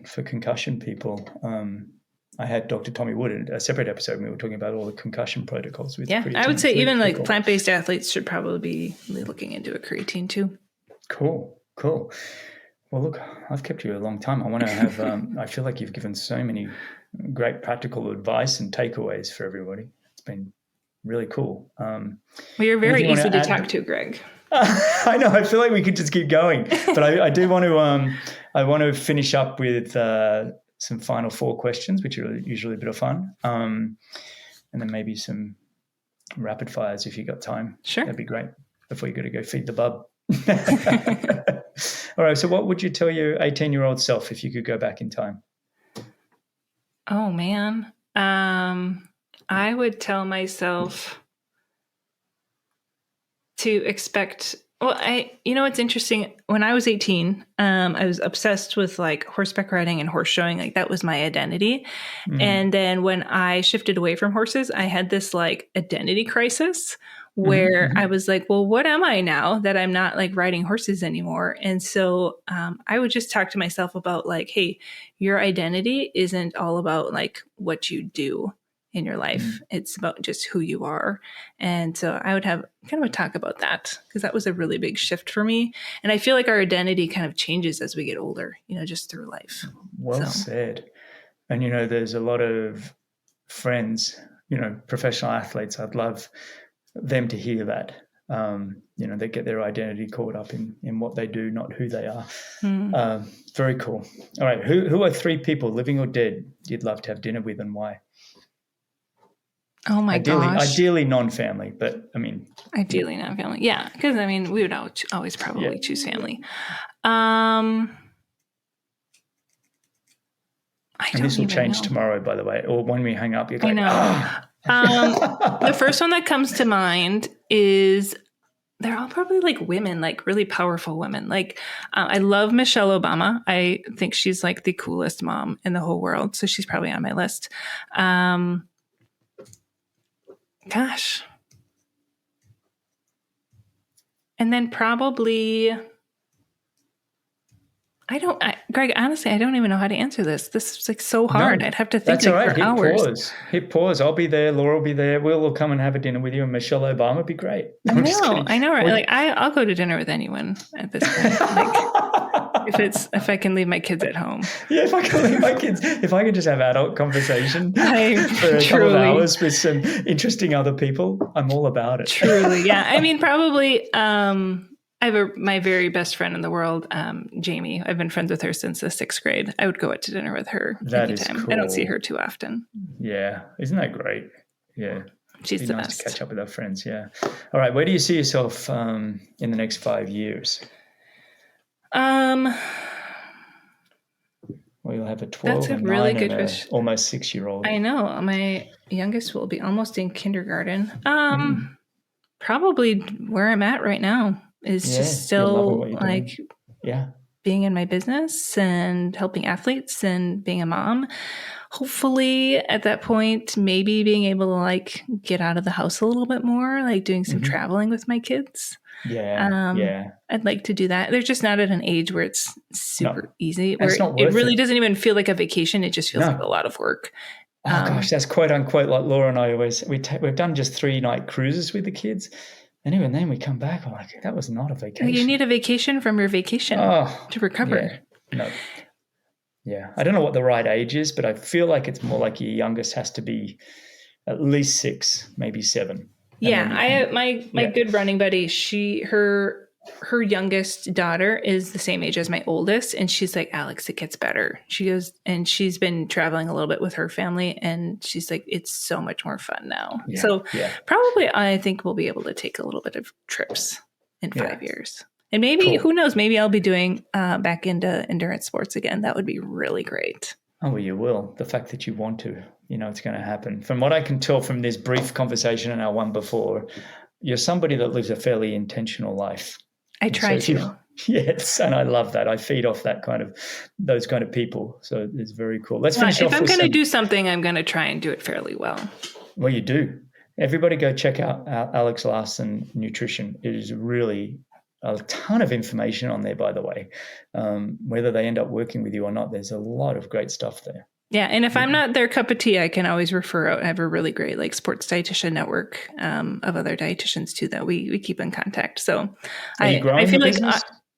for concussion people, I had Dr. Tommy Wood in a separate episode. We were talking about all the concussion protocols with creatine. I would say even like plant-based athletes should probably be looking into a creatine too. Cool. Well, look, I've kept you a long time. I want to have, I feel like you've given so many great practical advice and takeaways for everybody. It's been really cool. Well, you're very easy to talk to, Greg. I know. I feel like we could just keep going, but I do want to, I want to finish up with some final 4 questions, which are usually a bit of fun. And then maybe some rapid fires if you got time. Sure. That'd be great before you got to go feed the bub. All right. So what would you tell your 18-year-old self if you could go back in time? Oh, man. I would tell myself to expect... Well, it's interesting. When I was 18, I was obsessed with like horseback riding and horse showing. Like that was my identity. Mm-hmm. And then when I shifted away from horses, I had this like identity crisis where I was like, well, what am I now that I'm not like riding horses anymore? And so I would just talk to myself about like, hey, your identity isn't all about like what you do in your life. It's about just who you are. And so I would have kind of a talk about that because that was a really big shift for me. And I feel like our identity kind of changes as we get older, just through life. Well said. And, there's a lot of friends, professional athletes. I'd love them to hear that. They get their identity caught up in what they do, not who they are. Very cool. All right. Who are 3 people, living or dead, you'd love to have dinner with and why? Oh my gosh. Ideally non-family, but I mean. Ideally non-family. Yeah. Because we would always probably choose family. And this will change tomorrow, by the way, or when we hang up, you're going, I know. The first one that comes to mind is they're all probably like women, like really powerful women. Like I love Michelle Obama. I think she's like the coolest mom in the whole world. So she's probably on my list. Gosh. And then probably, Greg, honestly, I don't even know how to answer this. This is like so hard. I'd have to think for hours. Hit pause. I'll be there. Laura will be there. We'll come and have a dinner with you, and Michelle Obama would be great. I know, right? Like I'll go to dinner with anyone at this point. Like if I can leave my kids at home. Yeah, if I can leave my kids, if I can just have adult conversation for a couple of hours with some interesting other people, I'm all about it. Truly, yeah. I mean, probably. I have my very best friend in the world, Jamie. I've been friends with her since the 6th grade. I would go out to dinner with her anytime. Is cool. I don't see her too often. Yeah. Isn't that great? Yeah. She's the nice best. To catch up with our friends, yeah. All right. Where do you see yourself in the next 5 years? Well, you'll have a 12 that's a and really 9 good and question. Almost 6-year-old. I know. My youngest will be almost in kindergarten. Probably where I'm at right now. Is just still like being in my business and helping athletes and being a mom. Hopefully at that point, maybe being able to like get out of the house a little bit more, like doing some traveling with my kids. I'd like to do that. They're just not at an age where it's super easy, where it really doesn't even feel like a vacation. It just feels like a lot of work. Oh gosh, that's quote unquote like Laura and I always, we've done just 3-night cruises with the kids. And even then we come back, I'm like, that was not a vacation. You need a vacation from your vacation to recover. Yeah, no. Yeah. I don't know what the right age is, but I feel like it's more like your youngest has to be at least 6, maybe 7. Yeah. My good running buddy, her youngest daughter is the same age as my oldest. And she's like, Alex, it gets better. She goes, and she's been traveling a little bit with her family. And she's like, it's so much more fun now. Yeah, so probably I think we'll be able to take a little bit of trips in 5 years. And maybe, who knows, maybe I'll be doing back into endurance sports again. That would be really great. Oh, well, you will. The fact that you want to, it's going to happen. From what I can tell from this brief conversation and our one before, you're somebody that lives a fairly intentional life. I try to. Yes, and I love that. I feed off those kind of people. So it's very cool. Let's finish off. If I'm going to do something, I'm going to try and do it fairly well. Well, you do. Everybody go check out Alex Larson Nutrition. It is really a ton of information on there, by the way. Whether they end up working with you or not, there's a lot of great stuff there. Yeah, and if I'm not their cup of tea, I can always refer out. I have a really great sports dietitian network of other dietitians too that we keep in contact. So I feel like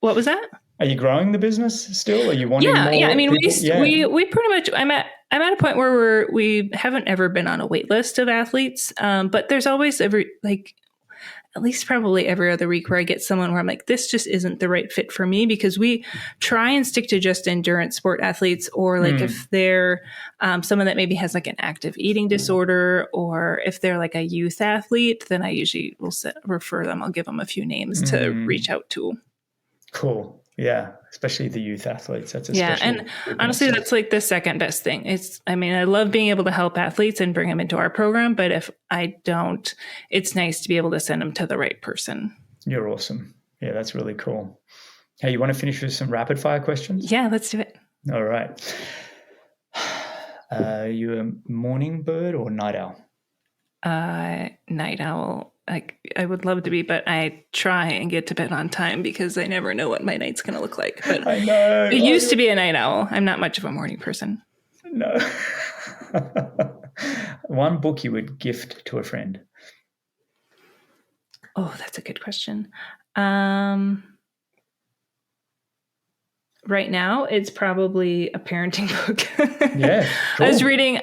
what was that? Are you growing the business still? Are you wanting more? Yeah. I mean, we pretty much. I'm at a point where we haven't ever been on a wait list of athletes, but there's always at least probably every other week where I get someone where I'm like, this just isn't the right fit for me, because we try and stick to just endurance sport athletes, or if they're someone that maybe has an active eating disorder, or if they're a youth athlete, then I usually will refer them. I'll give them a few names to reach out to. Cool. Yeah. Especially the youth athletes. That's and honestly, that's the second best thing. I love being able to help athletes and bring them into our program, but if I don't, it's nice to be able to send them to the right person. You're awesome. Yeah, that's really cool. Hey, you want to finish with some rapid fire questions? Yeah, let's do it. All right. Are you a morning bird or night owl? Night owl. I would love to be, but I try and get to bed on time because I never know what my night's going to look like. But I know. It used to be a night owl. I'm not much of a morning person. No. One book you would gift to a friend? Oh, that's a good question. Right now, it's probably a parenting book. Yeah, cool. I was reading,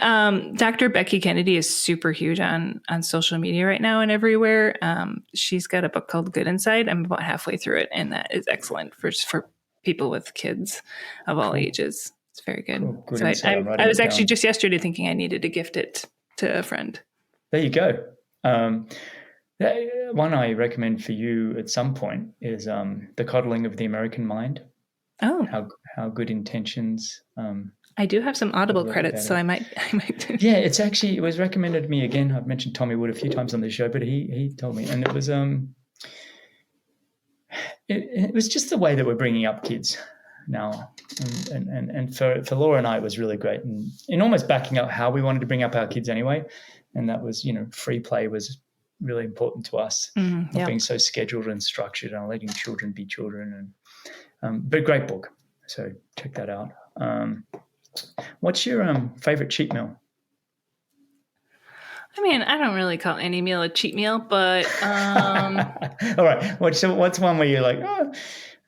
Dr. Becky Kennedy is super huge on social media right now and everywhere. She's got a book called Good Inside. I'm about halfway through it, and that is excellent for people with kids of all ages. It's very good. Cool. Good so I was actually just yesterday thinking I needed to gift it to a friend. There you go. One I recommend for you at some point is The Coddling of the American Mind. Oh, how good intentions. I do have some Audible credits, so I might. Yeah, it was recommended to me again. I've mentioned Tommy Wood a few times on this show, but he told me, and it was it was just the way that we're bringing up kids now, and for Laura and I, it was really great, and in almost backing up how we wanted to bring up our kids anyway, and that was free play was really important to us, not being so scheduled and structured, and letting children be children and. But great book, so check that out. What's your favorite cheat meal? I mean, I don't really call any meal a cheat meal, but all right. What's one where you're like, oh,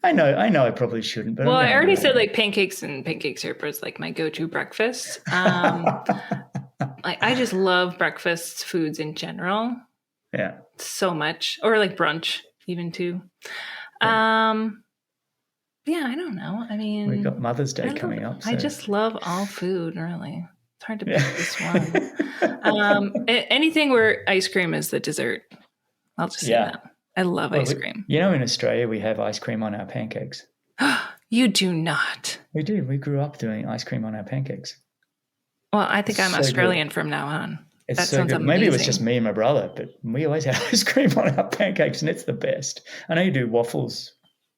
I know, I probably shouldn't. But I already said pancakes and pancake syrup is my go-to breakfast. I just love breakfast foods in general. Yeah, so much, or brunch even too. Yeah, I don't know. I mean, we've got Mother's Day coming up. So. I just love all food, really. It's hard to pick this one. Anything where ice cream is the dessert. I'll just say that. I love ice cream. In Australia, we have ice cream on our pancakes. You do not. We do. We grew up doing ice cream on our pancakes. Well, I think I'm Australian from now on. That sounds amazing. Maybe it was just me and my brother, but we always had ice cream on our pancakes, and it's the best. I know you do waffles.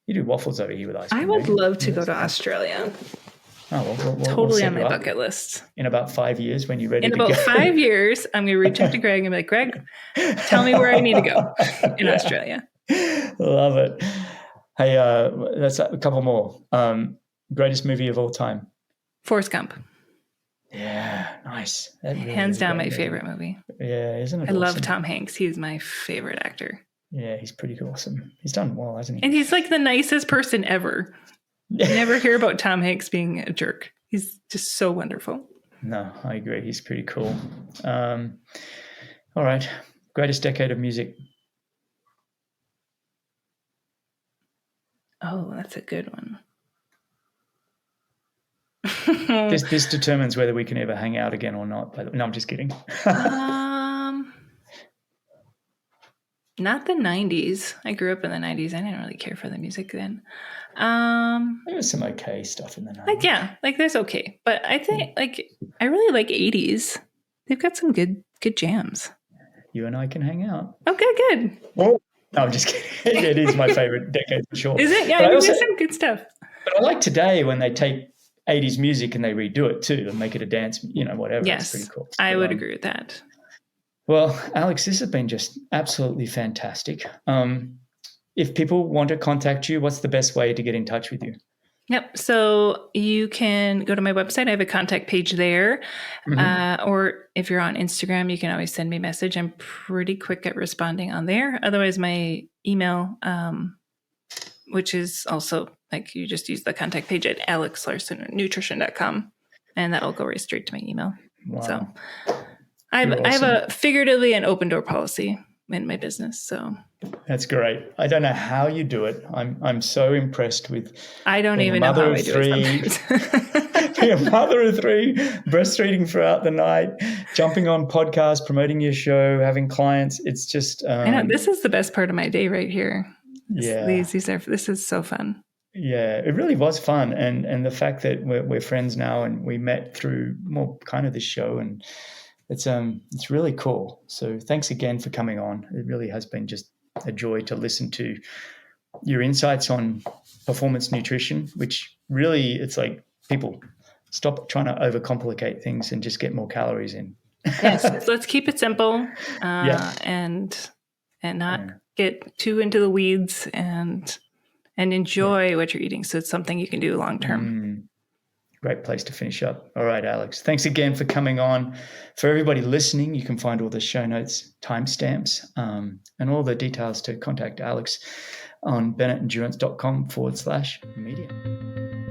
You do waffles over here with ice cream. I would love to go to Australia. Oh, well, totally on my bucket list. In about 5 years when you're ready to go. In about 5 years, I'm going to reach out to Greg and be like, Greg, tell me where I need to go in Australia. Love it. Hey, that's a couple more. Greatest movie of all time? Forrest Gump. Yeah, nice. That really Hands is a down great my movie. favorite movie. Yeah, isn't it I love awesome? Tom Hanks. He's my favorite actor. Yeah, he's pretty awesome. He's done well, hasn't he? And he's like the nicest person ever. You never hear about Tom Hanks being a jerk. He's just so wonderful. No, I agree. He's pretty cool. All right. Greatest decade of music. Oh, that's a good one. This determines whether we can ever hang out again or not. No, I'm just kidding. Not the 90s. I grew up in the 90s. I didn't really care for the music then. There was some okay stuff in the 90s. Like there's okay. But I think I really like 80s. They've got some good jams. You and I can hang out. Okay, good. Well, no, I'm just kidding. It is my favorite decade for sure. Is it? Yeah, there's some good stuff. But I like today when they take 80s music and they redo it too and make it a dance, whatever. Yes, it's pretty cool. I would agree with that. Well, Alex, this has been just absolutely fantastic. If people want to contact you, what's the best way to get in touch with you? Yep. So you can go to my website. I have a contact page there. Mm-hmm. Or if you're on Instagram, you can always send me a message. I'm pretty quick at responding on there. Otherwise, my email, which is also you just use the contact page at alexlarsonnutrition.com, and that'll go right straight to my email. Wow. So I have a figuratively an open door policy in my business. So that's great. I don't know how you do it. I'm so impressed with. I don't even know how I do it. Being a mother of three, breastfeeding throughout the night, jumping on podcasts, promoting your show, having clients. It's just. I know this is the best part of my day right here. This is so fun. Yeah, it really was fun, and the fact that we're friends now, and we met through more kind of this show, and it's really cool. So thanks again for coming on. It really has been just a joy to listen to your insights on performance nutrition, which really it's like people stop trying to overcomplicate things and just get more calories in. Yes, let's keep it simple and not get too into the weeds and enjoy what you're eating. So it's something you can do long term. Great place to finish up. All right, Alex. Thanks again for coming on. For everybody listening, you can find all the show notes, timestamps, and all the details to contact Alex on bennettendurance.com/media.